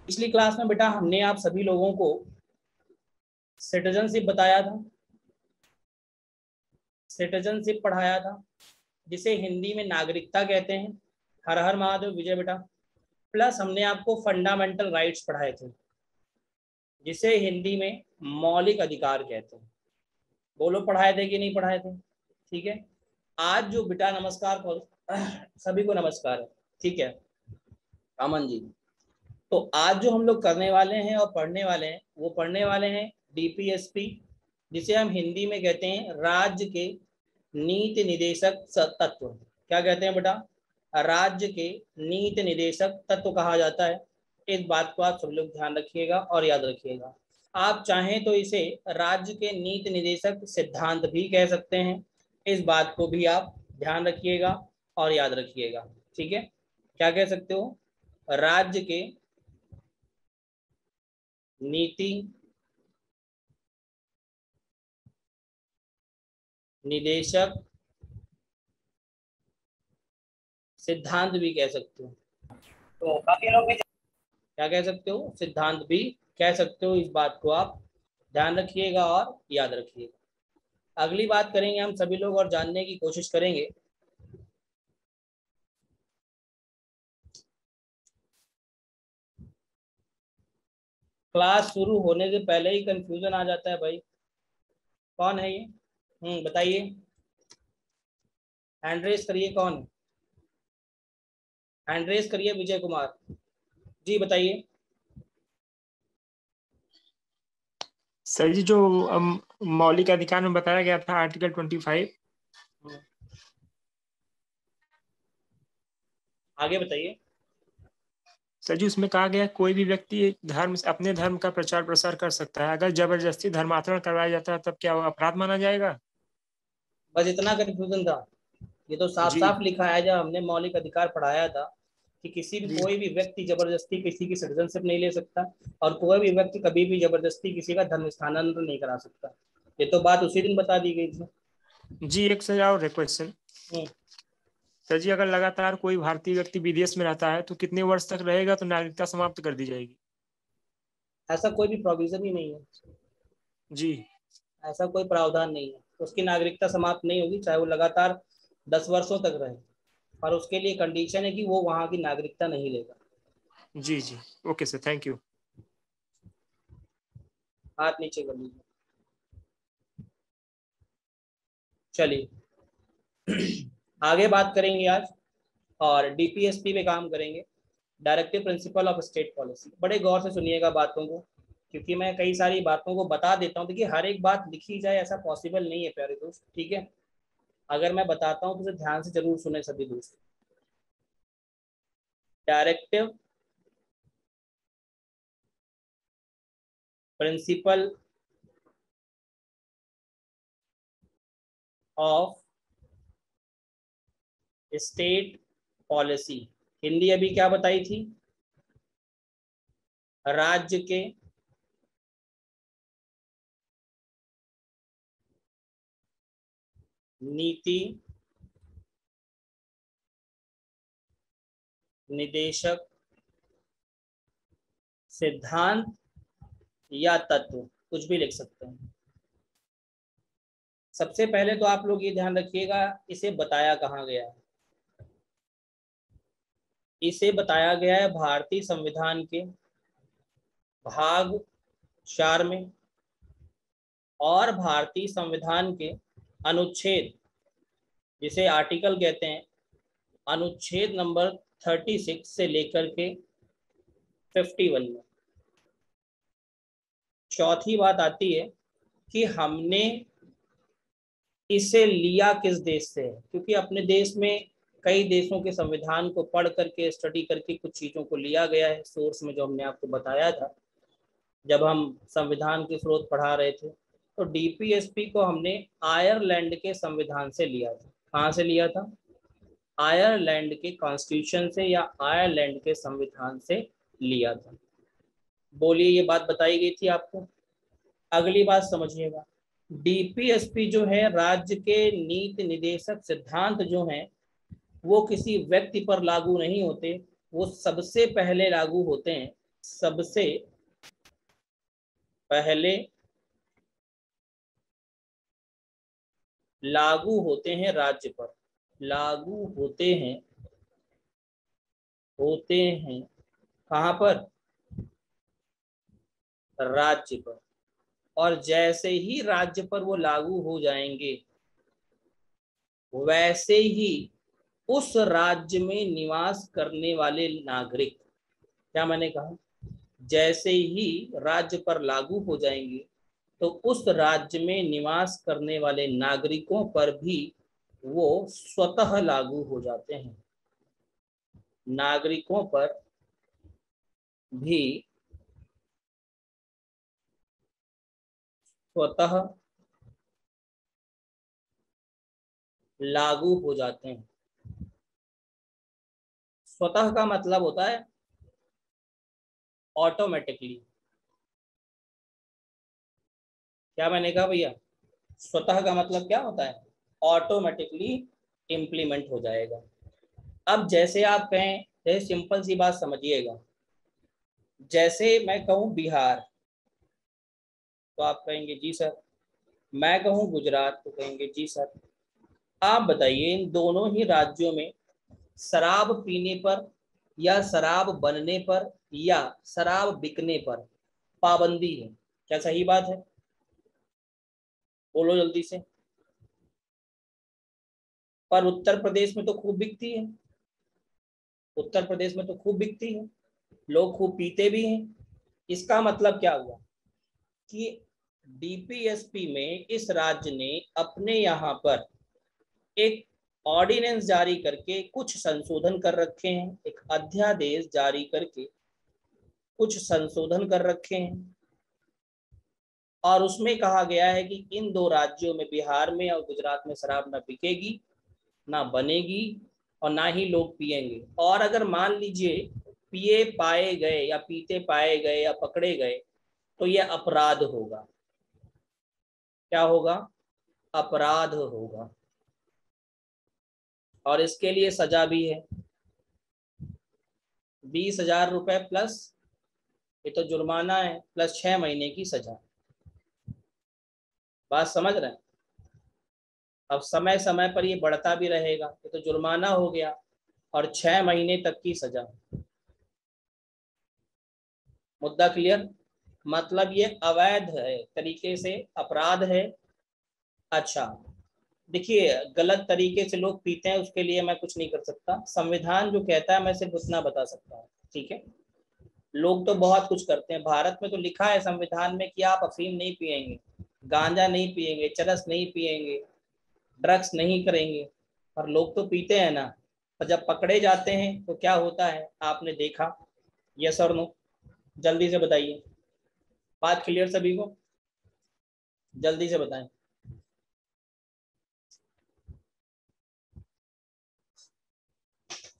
पिछली क्लास में बेटा हमने आप सभी लोगों को सिटीजनशिप बताया था, सिटीजनशिप पढ़ाया था, जिसे हिंदी में नागरिकता कहते हैं। हर हर महादेव विजय बेटा। प्लस हमने आपको फंडामेंटल राइट्स पढ़ाए थे, जिसे हिंदी में मौलिक अधिकार कहते हैं। बोलो पढ़ाए थे कि नहीं पढ़ाए थे? ठीक है। आज जो बेटा नमस्कार सभी को नमस्कार है। ठीक है अमन जी। तो आज जो हम लोग करने वाले हैं और पढ़ने वाले हैं, वो पढ़ने वाले हैं डीपीएसपी, जिसे हम हिंदी में कहते हैं राज्य के नीति निदेशक तत्व। क्या कहते हैं बेटा? राज्य के नीति निदेशक तत्व कहा जाता है। इस बात को आप सब लोग ध्यान रखिएगा और याद रखिएगा। आप चाहें तो इसे राज्य के नीति निदेशक सिद्धांत भी कह सकते हैं। इस बात को भी आप ध्यान रखिएगा और याद रखिएगा। ठीक है, क्या कह सकते हो? राज्य के नीति निदेशक सिद्धांत भी कह सकते हो। तो काफी लोग भी क्या कह सकते हो? सिद्धांत भी कह सकते हो। इस बात को आप ध्यान रखिएगा और याद रखिएगा। अगली बात करेंगे हम सभी लोग और जानने की कोशिश करेंगे क्लास शुरू होने से पहले ही कंफ्यूजन आ जाता है भाई। कौन है ये? बताइए, हैंड रेस करिए। कौन है? हैंड रेस करिए। विजय कुमार जी बताइए। सर जी, जो मौलिक अधिकार में बताया गया था आर्टिकल 25। आगे बताइए। सर जी, उसमें कहा गया कोई भी व्यक्ति अपने धर्म का प्रचार प्रसार कर सकता है। अगर जबरदस्ती धर्मांतरण करवाया जाता है तब क्या वो अपराध माना जाएगा? बस इतना कंफ्यूजन था? ये तो साफ जी साफ लिखा है जब हमने मौलिक अधिकार पढ़ाया था कि किसी भी जी कोई भी व्यक्ति जबरदस्ती किसी की सिटीजनशिप नहीं ले सकता और कोई भी व्यक्ति कभी भी जबरदस्ती किसी का धर्म स्थानांतरण नहीं करा सकता। ये तो बात उसी दिन बता दी गई थी। जी। एक सर और क्वेश्चन। हम्म, सर जी, अगर लगातार कोई भारतीय व्यक्ति विदेश में रहता है तो कितने वर्ष तक रहेगा तो नागरिकता समाप्त कर दी जाएगी? ऐसा कोई भी प्रोविजन ही नहीं है। जी ऐसा कोई प्रावधान नहीं है। उसकी नागरिकता समाप्त नहीं होगी चाहे वो लगातार 10 वर्षों तक रहे, और उसके लिए कंडीशन है कि वो वहां की नागरिकता नहीं लेगा। जी जी। Okay sir, thank you. हाथ नीचे कर लीजिए। चलिए आगे बात करेंगे आज, और डीपीएसपी पे काम करेंगे, directive principle of state policy. बड़े गौर से सुनिएगा बातों को, क्योंकि मैं कई सारी बातों को बता देता हूँ। देखिए हर एक बात लिखी जाए ऐसा पॉसिबल नहीं है प्यारे दोस्त। ठीक है, अगर मैं बताता हूँ तो उसे ध्यान से जरूर सुने सभी दोस्त। Directive principle of state policy, Hindi अभी क्या बताई थी? राज्य के नीति निदेशक सिद्धांत या तत्व, कुछ भी लिख सकते हैं। सबसे पहले तो आप लोग ये ध्यान रखिएगा, इसे बताया कहाँ गया है? इसे बताया गया है भारतीय संविधान के भाग 4 में, और भारतीय संविधान के अनुच्छेद, जिसे आर्टिकल कहते हैं, अनुच्छेद नंबर 36 से लेकर के 51 में। चौथी बात आती है कि हमने इसे लिया किस देश से है, क्योंकि अपने देश में कई देशों के संविधान को पढ़ करके स्टडी करके कुछ चीज़ों को लिया गया है सोर्स में, जो हमने आपको बताया था जब हम संविधान के स्रोत पढ़ा रहे थे। तो डीपीएसपी को हमने आयरलैंड के संविधान से लिया था। कहाँ से लिया था? आयरलैंड के कॉन्स्टिट्यूशन से या आयरलैंड के संविधान से लिया था। बोलिए, ये बात बताई गई थी आपको। अगली बात समझिएगा, डीपीएसपी जो है, राज्य के नीति निदेशक सिद्धांत जो हैं, वो किसी व्यक्ति पर लागू नहीं होते, वो सबसे पहले लागू होते हैं सबसे पहले लागू होते हैं राज्य पर, लागू होते हैं कहाँ पर? राज्य पर। और जैसे ही राज्य पर वो लागू हो जाएंगे वैसे ही उस राज्य में निवास करने वाले नागरिक, क्या मैंने कहा? जैसे ही राज्य पर लागू हो जाएंगे तो उस राज्य में निवास करने वाले नागरिकों पर भी वो स्वतः लागू हो जाते हैं। नागरिकों पर भी स्वतः लागू हो जाते हैं। स्वतः का मतलब होता है ऑटोमेटिकली। क्या मैंने कहा भैया? स्वतः का मतलब क्या होता है? ऑटोमेटिकली इम्प्लीमेंट हो जाएगा। अब जैसे आप कहें, जैसे सिंपल सी बात समझिएगा, जैसे मैं कहूँ बिहार तो आप कहेंगे जी सर, मैं कहूँ गुजरात तो कहेंगे जी सर। आप बताइए इन दोनों ही राज्यों में शराब पीने पर या शराब बनने पर या शराब बिकने पर पाबंदी है, क्या सही बात है? बोलो जल्दी से। पर उत्तर प्रदेश में तो खूब बिकती है, उत्तर प्रदेश में तो खूब बिकती है, लोग खूब पीते भी हैं। इसका मतलब क्या हुआ कि डीपीएसपी में इस राज्य ने अपने यहाँ पर एक ऑर्डिनेंस जारी करके कुछ संशोधन कर रखे हैं, एक अध्यादेश जारी करके कुछ संशोधन कर रखे हैं। और उसमें कहा गया है कि इन दो राज्यों में, बिहार में और गुजरात में, शराब ना बिकेगी, ना बनेगी और ना ही लोग पिएंगे। और अगर मान लीजिए पिए पाए गए या पीते पाए गए या पकड़े गए तो यह अपराध होगा। क्या होगा? अपराध होगा। और इसके लिए सजा भी है, 20,000 रुपए प्लस ये तो जुर्माना है, प्लस 6 महीने की सजा। बात समझ रहे हैं? अब समय समय पर ये बढ़ता भी रहेगा, ये तो जुर्माना हो गया और 6 महीने तक की सजा। मुद्दा क्लियर? मतलब ये अवैध है, तरीके से अपराध है। अच्छा देखिए, गलत तरीके से लोग पीते हैं उसके लिए मैं कुछ नहीं कर सकता, संविधान जो कहता है मैं सिर्फ उतना बता सकता हूँ, ठीक है? लोग तो बहुत कुछ करते हैं, भारत में तो लिखा है संविधान में कि आप अफीम नहीं पिएंगे, गांजा नहीं पिएंगे, चरस नहीं पिएंगे, ड्रग्स नहीं करेंगे, पर लोग तो पीते हैं ना। और जब पकड़े जाते हैं तो क्या होता है आपने देखा? यस और नो? जल्दी से बताइए। बात क्लियर सभी को? जल्दी से बताएं।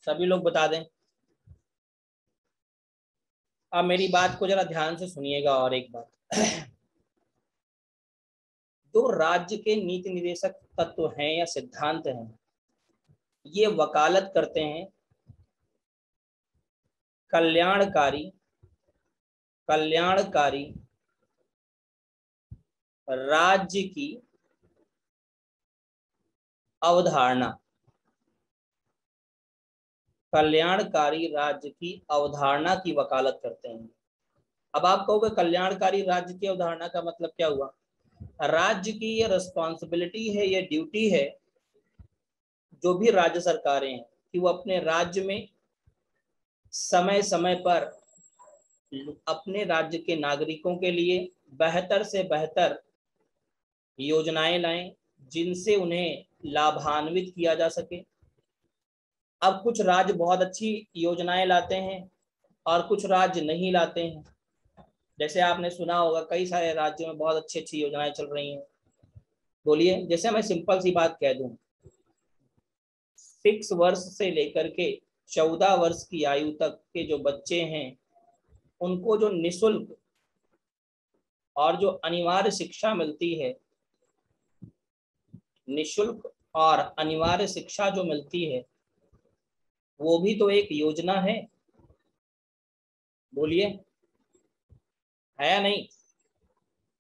सभी लोग बता दें। अब मेरी बात को जरा ध्यान से सुनिएगा। और एक बात, जो राज्य के नीति निर्देशक तत्व हैं या सिद्धांत हैं, ये वकालत करते हैं कल्याणकारी राज्य की अवधारणा, कल्याणकारी राज्य की अवधारणा की वकालत करते हैं। अब आप कहोगे कल्याणकारी राज्य की अवधारणा का मतलब क्या हुआ? राज्य की ये रिस्पॉन्सिबिलिटी है, ये ड्यूटी है, जो भी राज्य सरकारें हैं, कि वो अपने राज्य में समय समय पर अपने राज्य के नागरिकों के लिए बेहतर से बेहतर योजनाएं लाएं जिनसे उन्हें लाभान्वित किया जा सके। अब कुछ राज्य बहुत अच्छी योजनाएं लाते हैं और कुछ राज्य नहीं लाते हैं। जैसे आपने सुना होगा कई सारे राज्यों में बहुत अच्छी अच्छी योजनाएं चल रही हैं। बोलिए, जैसे मैं सिंपल सी बात कह दूं, 6 वर्ष से लेकर के 14 वर्ष की आयु तक के जो बच्चे हैं उनको जो निःशुल्क और जो अनिवार्य शिक्षा मिलती है, निःशुल्क और अनिवार्य शिक्षा जो मिलती है, वो भी तो एक योजना है। बोलिए, है या नहीं,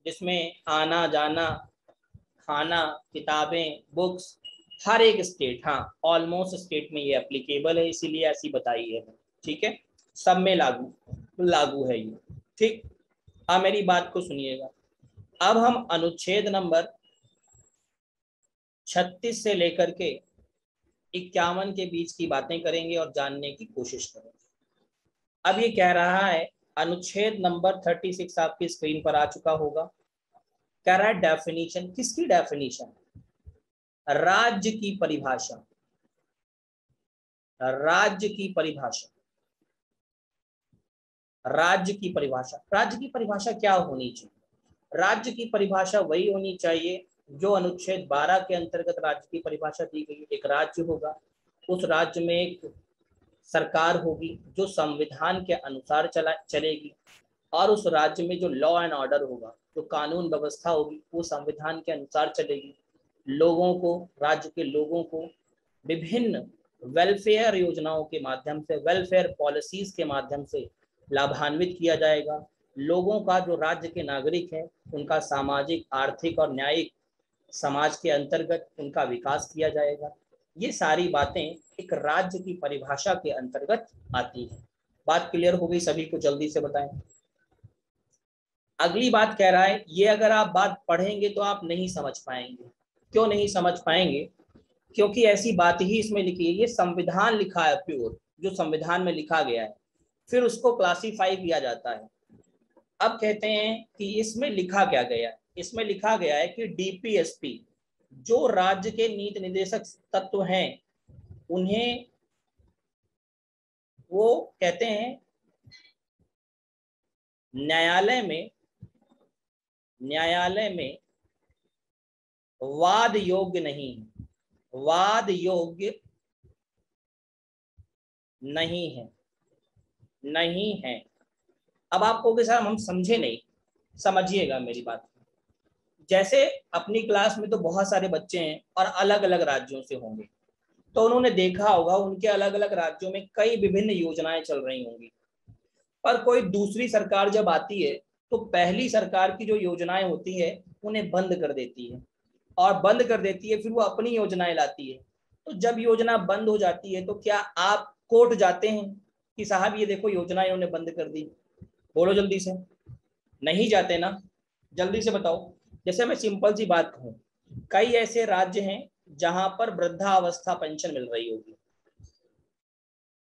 जिसमें आना जाना, खाना, किताबें, बुक्स, हर एक स्टेट, हाँ ऑलमोस्ट स्टेट में ये एप्लीकेबल है, इसीलिए ऐसी बताई है। ठीक है, सब में लागू लागू है ये। ठीक, अब मेरी बात को सुनिएगा। अब हम अनुच्छेद नंबर 36 से लेकर के 51 के बीच की बातें करेंगे और जानने की कोशिश करेंगे। अब ये कह रहा है, अनुच्छेद नंबर 36 आपकी स्क्रीन पर आ चुका होगा। कह रहा है डेफिनेशन, किसकी डेफिनेशन? राज्य की परिभाषा। राज्य की परिभाषा, राज्य की परिभाषा। राज्य की परिभाषा क्या होनी चाहिए? राज्य की परिभाषा वही होनी चाहिए जो अनुच्छेद 12 के अंतर्गत राज्य की परिभाषा दी गई है। एक राज्य होगा, उस राज्य में एक सरकार होगी जो संविधान के अनुसार चलेगी, और उस राज्य में जो लॉ एंड ऑर्डर होगा, जो कानून व्यवस्था होगी, वो संविधान के अनुसार चलेगी। लोगों को, राज्य के लोगों को विभिन्न वेलफेयर योजनाओं के माध्यम से, वेलफेयर पॉलिसीज के माध्यम से लाभान्वित किया जाएगा। लोगों का, जो राज्य के नागरिक हैं, उनका सामाजिक, आर्थिक और न्यायिक समाज के अंतर्गत उनका विकास किया जाएगा। ये सारी बातें एक राज्य की परिभाषा के अंतर्गत आती है। बात क्लियर हो गई सभी को? जल्दी से बताएं। अगली बात कह रहा है, ये अगर आप बात पढ़ेंगे तो आप नहीं समझ पाएंगे। क्यों नहीं समझ पाएंगे? क्योंकि ऐसी बात ही इसमें लिखी है। ये संविधान लिखा है प्योर, जो संविधान में लिखा गया है, फिर उसको क्लासिफाई किया जाता है। अब कहते हैं कि इसमें लिखा क्या गया है? इसमें लिखा गया है कि डीपीएसपी, जो राज्य के नीति निर्देशक तत्व हैं, उन्हें वो कहते हैं न्यायालय में वाद योग्य नहीं, वाद योग्य नहीं है, नहीं है। अब आप कहोगे सर हम समझे नहीं, समझिएगा मेरी बात। जैसे अपनी क्लास में तो बहुत सारे बच्चे हैं और अलग अलग राज्यों से होंगे, तो उन्होंने देखा होगा उनके अलग अलग राज्यों में कई विभिन्न योजनाएं चल रही होंगी। पर कोई दूसरी सरकार जब आती है तो पहली सरकार की जो योजनाएं होती है उन्हें बंद कर देती है, और बंद कर देती है, फिर वो अपनी योजनाएं लाती है। तो जब योजना बंद हो जाती है तो क्या आप कोर्ट जाते हैं कि साहब ये देखो योजना इन्होंने बंद कर दी? बोलो जल्दी से। नहीं जाते ना, जल्दी से बताओ। जैसे मैं सिंपल सी बात कहूँ, कई ऐसे राज्य हैं जहां पर वृद्धावस्था पेंशन मिल रही होगी।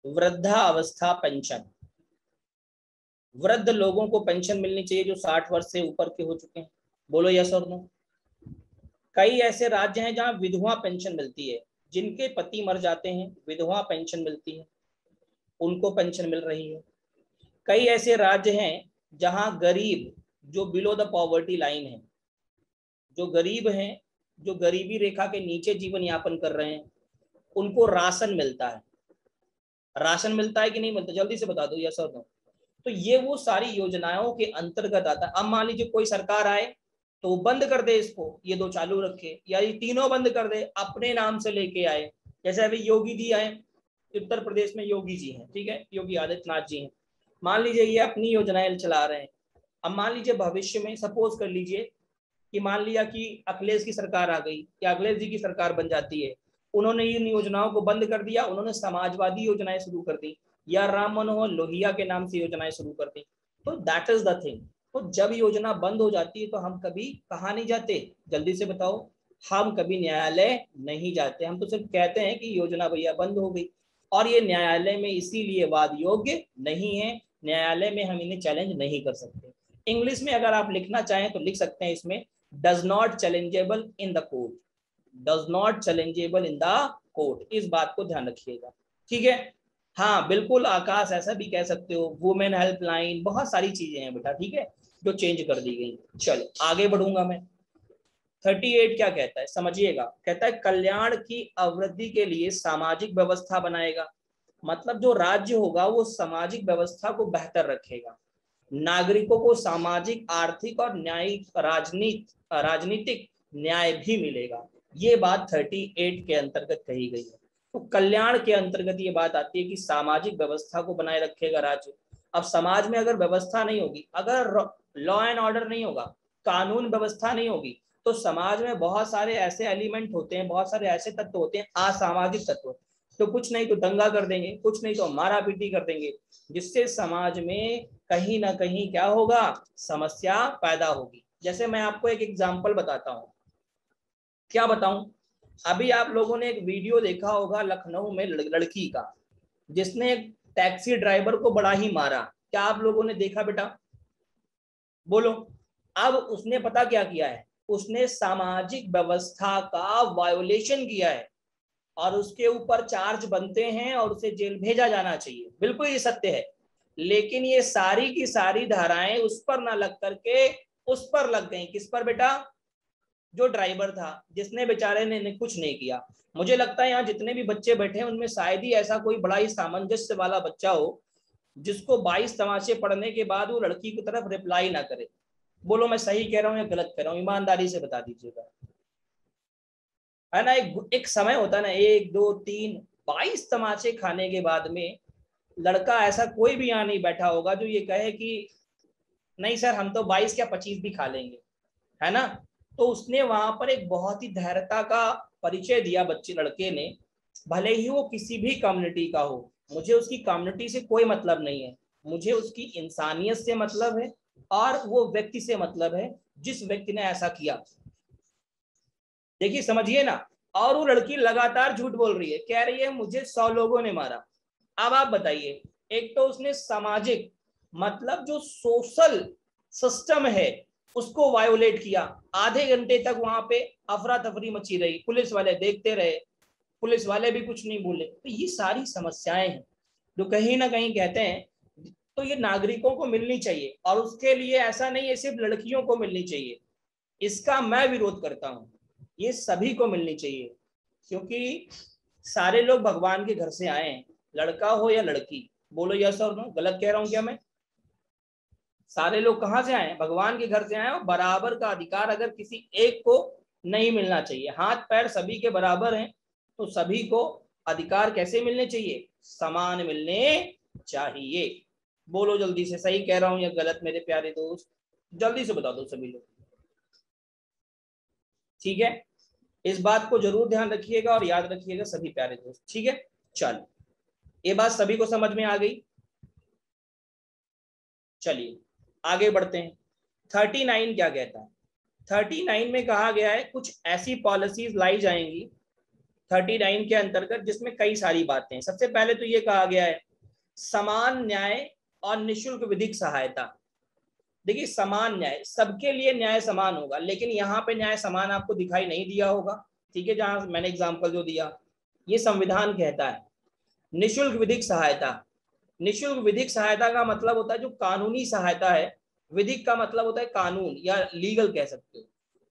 वृद्धावस्था पेंशन, वृद्ध लोगों को पेंशन मिलनी चाहिए जो 60 वर्ष से ऊपर के हो चुके हैं। बोलो यस और नो। कई ऐसे राज्य हैं जहां विधवा पेंशन मिलती है, जिनके पति मर जाते हैं विधवा पेंशन मिलती है, उनको पेंशन मिल रही है। कई ऐसे राज्य हैं जहां गरीब, जो बिलो द पॉवर्टी लाइन है, जो गरीब हैं, जो गरीबी रेखा के नीचे जीवन यापन कर रहे हैं, उनको राशन मिलता है। राशन मिलता है कि नहीं मिलता? जल्दी से बता दो यस और नो। तो ये वो सारी योजनाओं के अंतर्गत आता है। अब मान लीजिए कोई सरकार आए तो बंद कर दे इसको, ये दो चालू रखे, या ये तीनों बंद कर दे, अपने नाम से लेके आए। जैसे अभी योगी जी आए, उत्तर प्रदेश में योगी जी हैं, ठीक है, योगी आदित्यनाथ जी हैं। मान लीजिए ये अपनी योजनाएं चला रहे हैं। अब मान लीजिए भविष्य में, सपोज कर लीजिए कि मान लिया कि अखिलेश की सरकार आ गई या अखिलेश जी की सरकार बन जाती है, उन्होंने इन योजनाओं को बंद कर दिया, उन्होंने समाजवादी योजनाएं शुरू कर दी, या राम मनोहर लोहिया के नाम से योजनाएं शुरू कर दी। तो दैट इज द थिंग। तो जब योजना बंद हो जाती है तो हम कभी कहाँ नहीं जाते? जल्दी से बताओ। हम कभी न्यायालय नहीं जाते, हम तो सिर्फ कहते हैं कि योजना भैया बंद हो गई, और ये न्यायालय में इसीलिए वाद योग्य नहीं है। न्यायालय में हम इन्हें चैलेंज नहीं कर सकते। इंग्लिश में अगर आप लिखना चाहें तो लिख सकते हैं इसमें, does not challengeable in the court, does not challengeable in the court. इस बात को ध्यान रखिएगा, ठीक है। हाँ बिल्कुल आकाश, ऐसा भी कह सकते हो, वुमेन हेल्पलाइन, बहुत सारी चीजें हैं बेटा, ठीक है, जो चेंज कर दी गई। चलो आगे बढ़ूंगा मैं। 38 क्या कहता है समझिएगा। कहता है कल्याण की अवृद्धि के लिए सामाजिक व्यवस्था बनाएगा। मतलब जो राज्य होगा वो सामाजिक व्यवस्था को बेहतर रखेगा, नागरिकों को सामाजिक, आर्थिक और न्यायिक, राजनीतिक न्याय भी मिलेगा। ये बात 38 के अंतर्गत कही गई है। तो कल्याण के अंतर्गत ये बात आती है कि सामाजिक व्यवस्था को बनाए रखेगा राज्य। अब समाज में अगर व्यवस्था नहीं होगी, अगर लॉ एंड ऑर्डर नहीं होगा, कानून व्यवस्था नहीं होगी, तो समाज में बहुत सारे ऐसे एलिमेंट होते हैं, बहुत सारे ऐसे तत्व होते हैं, असामाजिक तत्व, तो कुछ नहीं तो दंगा कर देंगे, कुछ नहीं तो मारा पीटी कर देंगे, जिससे समाज में कहीं ना कहीं क्या होगा, समस्या पैदा होगी। जैसे मैं आपको एक एग्जांपल बताता हूँ, क्या बताऊं, अभी आप लोगों ने एक वीडियो देखा होगा लखनऊ में लड़की का, जिसने टैक्सी ड्राइवर को बड़ा ही मारा, क्या आप लोगों ने देखा बेटा, बोलो। अब उसने पता क्या किया है, उसने सामाजिक व्यवस्था का वायोलेशन किया है और उसके ऊपर चार्ज बनते हैं और उसे जेल भेजा जाना चाहिए, बिल्कुल ये सत्य है। लेकिन ये सारी की सारी धाराएं उस पर ना लग करके उस पर लग गई, किस पर बेटा, जो ड्राइवर था, जिसने बेचारे ने कुछ नहीं किया। मुझे लगता है यहाँ जितने भी बच्चे बैठे हैं उनमें शायद ही ऐसा कोई बड़ा ही सामंजस्य वाला बच्चा हो जिसको 22 तमाचे पढ़ने के बाद वो लड़की की तरफ रिप्लाई ना करे। बोलो मैं सही कह रहा हूँ या गलत कह रहा हूँ, ईमानदारी से बता दीजिएगा, है ना। एक समय होता है ना, 1 2 3 22 तमाचे खाने के बाद में लड़का ऐसा कोई भी यहाँ नहीं बैठा होगा जो ये कहे कि नहीं सर हम तो 22 क्या 25 भी खा लेंगे, है ना। तो उसने वहां पर एक बहुत ही धैर्यता का परिचय दिया बच्चे लड़के ने, भले ही वो किसी भी कम्युनिटी का हो, मुझे उसकी कम्युनिटी से कोई मतलब नहीं है, मुझे उसकी इंसानियत से मतलब है और वो व्यक्ति से मतलब है जिस व्यक्ति ने ऐसा किया। देखिए समझिए ना, और वो लड़की लगातार झूठ बोल रही है, कह रही है मुझे 100 लोगों ने मारा। अब आप बताइए, एक तो उसने सामाजिक मतलब जो सोशल सिस्टम है उसको वायोलेट किया, आधे घंटे तक वहां पे अफरा तफरी मची रही, पुलिस वाले देखते रहे, पुलिस वाले भी कुछ नहीं बोले। तो ये सारी समस्याएं हैं जो कहीं ना कहीं कहते हैं, तो ये नागरिकों को मिलनी चाहिए और उसके लिए ऐसा नहीं है सिर्फ लड़कियों को मिलनी चाहिए, इसका मैं विरोध करता हूं, ये सभी को मिलनी चाहिए, क्योंकि सारे लोग भगवान के घर से आए हैं, लड़का हो या लड़की, बोलो यस और नो, गलत कह रहा हूं क्या मैं, सारे लोग कहां से आए, भगवान के घर से आए, और बराबर का अधिकार अगर किसी एक को नहीं मिलना चाहिए, हाथ पैर सभी के बराबर हैं, तो सभी को अधिकार कैसे मिलने चाहिए, समान मिलने चाहिए। बोलो जल्दी से, सही कह रहा हूं या गलत मेरे प्यारे दोस्त, जल्दी से बता दो सभी लोग, ठीक है। इस बात को जरूर ध्यान रखिएगा और याद रखिएगा सभी प्यारे दोस्त, ठीक है। चलो ये बात सभी को समझ में आ गई, चलिए आगे बढ़ते हैं। 39 क्या कहता है, 39 में कहा गया है कुछ ऐसी पॉलिसीज लाई जाएंगी 39 के अंतर्गत जिसमें कई सारी बातें हैं। सबसे पहले तो ये कहा गया है समान न्याय और निःशुल्क विधिक सहायता। देखिए समान न्याय, सबके लिए न्याय समान होगा, लेकिन यहाँ पे न्याय समान आपको दिखाई नहीं दिया होगा, ठीक है, जहां मैंने एग्जाम्पल जो दिया ये संविधान कहता है। निःशुल्क विधिक सहायता, निःशुल्क विधिक सहायता का मतलब होता है जो कानूनी सहायता है, विधिक का मतलब होता है कानून या लीगल कह सकते हो,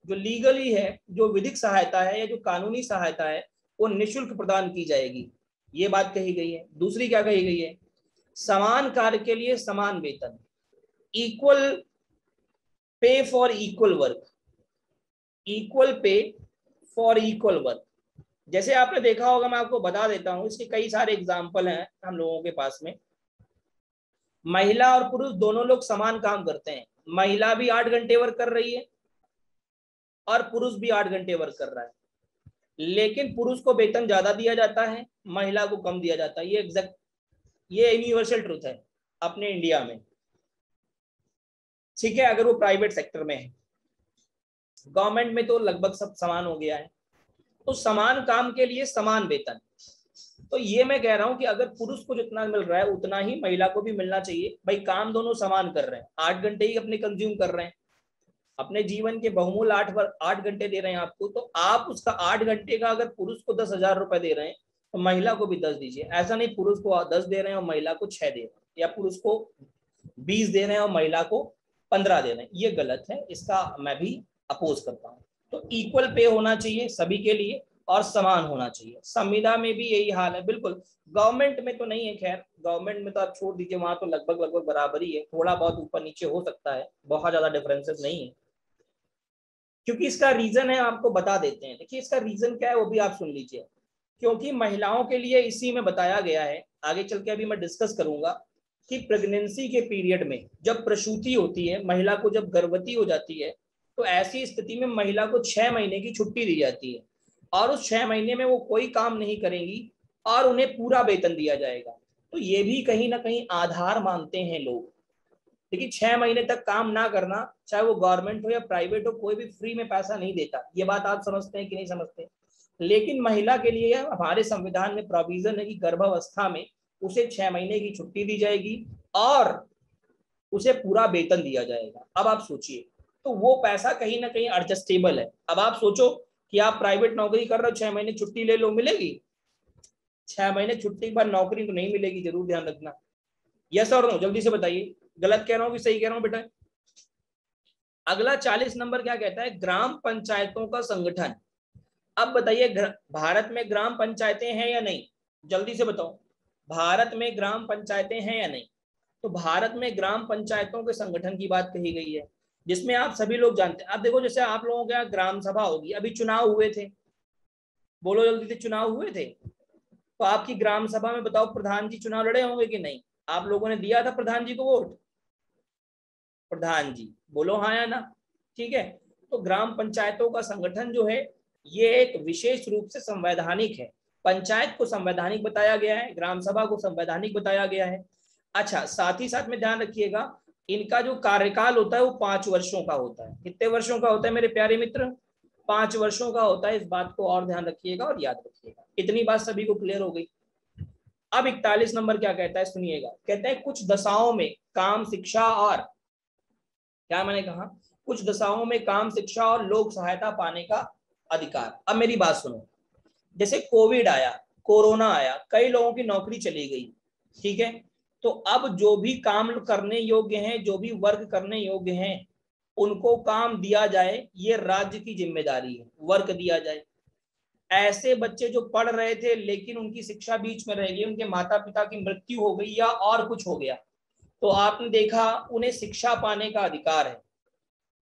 जो लीगली है, जो विधिक सहायता है या जो कानूनी सहायता है वो निःशुल्क प्रदान की जाएगी, ये बात कही गई है। दूसरी क्या कही गई है, समान कार्य के लिए समान वेतन, equal pay for equal work, equal pay for equal work. जैसे आपने देखा होगा, मैं आपको बता देता हूं, इसके कई सारे एग्जाम्पल हैं हम लोगों के पास में। महिला और पुरुष दोनों लोग समान काम करते हैं, महिला भी 8 घंटे वर्क कर रही है और पुरुष भी 8 घंटे वर्क कर रहा है, लेकिन पुरुष को वेतन ज्यादा दिया जाता है, महिला को कम दिया जाता है। ये एग्जैक्ट, ये यूनिवर्सल ट्रूथ है अपने इंडिया में, ठीक है। अगर वो प्राइवेट सेक्टर में है, गवर्नमेंट में तो लगभग सब समान हो गया है। तो समान काम के लिए समान वेतन, तो ये मैं कह रहा हूं कि अगर पुरुष को जितना मिल रहा है उतना ही महिला को भी मिलना चाहिए। भाई काम दोनों समान कर रहे हैं, 8 घंटे ही अपने कंज्यूम कर रहे हैं, अपने जीवन के बहुमूल्य 8 घंटे दे रहे हैं आपको, तो आप उसका 8 घंटे का अगर पुरुष को 10,000 रुपए दे रहे हैं तो महिला को भी 10 दीजिए। ऐसा नहीं पुरुष को 10 दे रहे हैं और महिला को 6 दे रहे हैं, या पुरुष को 20 दे रहे हैं और महिला को 15 दे रहे हैं, ये गलत है, इसका मैं भी अपोज करता हूँ। तो इक्वल पे होना चाहिए सभी के लिए और समान होना चाहिए। संविदा में भी यही हाल है, बिल्कुल। गवर्नमेंट में तो नहीं है, खैर गवर्नमेंट में तो आप छोड़ दीजिए, वहां तो लगभग बराबर ही है, थोड़ा बहुत ऊपर नीचे हो सकता है, बहुत ज्यादा डिफरेंसेस नहीं है। क्योंकि इसका रीजन है, आपको बता देते हैं। देखिए इसका रीजन क्या है वो भी आप सुन लीजिए। क्योंकि महिलाओं के लिए इसी में बताया गया है, आगे चल के अभी मैं डिस्कस करूंगा कि प्रेगनेंसी के पीरियड में जब प्रसूति होती है, महिला को जब गर्भवती हो जाती है, तो ऐसी स्थिति में महिला को 6 महीने की छुट्टी दी जाती है और उस 6 महीने में वो कोई काम नहीं करेंगी और उन्हें पूरा वेतन दिया जाएगा। तो ये भी कहीं ना कहीं आधार मानते हैं लोग। लेकिन 6 महीने तक काम ना करना, चाहे वो गवर्नमेंट हो या प्राइवेट हो, कोई भी फ्री में पैसा नहीं देता। ये बात आप समझते हैं कि नहीं समझते? लेकिन महिला के लिए हमारे संविधान में प्रोविजन है कि गर्भावस्था में उसे 6 महीने की छुट्टी दी जाएगी और उसे पूरा वेतन दिया जाएगा। अब आप सोचिए, तो वो पैसा कहीं ना कहीं एडजस्टेबल है। अब आप सोचो कि आप प्राइवेट नौकरी कर रहे हो, 6 महीने छुट्टी ले लो, मिलेगी? 6 महीने छुट्टी के बाद नौकरी तो नहीं मिलेगी, जरूर ध्यान रखना। यस और नो, जल्दी से बताइए, गलत कह रहा हूं कि सही कह रहा हूं बेटा? अगला 40 नंबर क्या कहता है? ग्राम पंचायतों का संगठन। अब बताइए, भारत में ग्राम पंचायतें हैं या नहीं? जल्दी से बताओ, भारत में ग्राम पंचायतें हैं या नहीं? तो भारत में ग्राम पंचायतों के संगठन की बात कही गई है, जिसमें आप सभी लोग जानते हैं। अब देखो, जैसे आप लोगों के यहाँ ग्राम सभा होगी, अभी चुनाव हुए थे, बोलो जल्दी से, चुनाव हुए थे, तो आपकी ग्राम सभा में बताओ प्रधान जी चुनाव लड़े होंगे कि नहीं? आप लोगों ने दिया था प्रधान जी को वोट? प्रधान जी बोलो हाँ या ना? ठीक है। तो ग्राम पंचायतों का संगठन जो है, ये एक विशेष रूप से संवैधानिक है। पंचायत को संवैधानिक बताया गया है, ग्राम सभा को संवैधानिक बताया गया है। अच्छा, साथ ही साथ में ध्यान रखिएगा, इनका जो कार्यकाल होता है वो 5 वर्षों का होता है। कितने वर्षों का होता है मेरे प्यारे मित्र? 5 वर्षों का होता है। इस बात को और ध्यान रखिएगा और याद रखिएगा। इतनी बात सभी को क्लियर हो गई? अब 41 नंबर क्या कहता है, सुनिएगा। कहता है कुछ दशाओं में काम, शिक्षा और, क्या मैंने कहा? कुछ दशाओं में काम, शिक्षा और लोक सहायता पाने का अधिकार। अब मेरी बात सुनो, जैसे कोविड आया, कोरोना आया, कई लोगों की नौकरी चली गई, ठीक है? तो अब जो भी काम करने योग्य हैं, जो भी वर्क करने योग्य हैं, उनको काम दिया जाए, ये राज्य की जिम्मेदारी है, वर्क दिया जाए। ऐसे बच्चे जो पढ़ रहे थे लेकिन उनकी शिक्षा बीच में रह गई, उनके माता पिता की मृत्यु हो गई या और कुछ हो गया, तो आपने देखा उन्हें शिक्षा पाने का अधिकार है।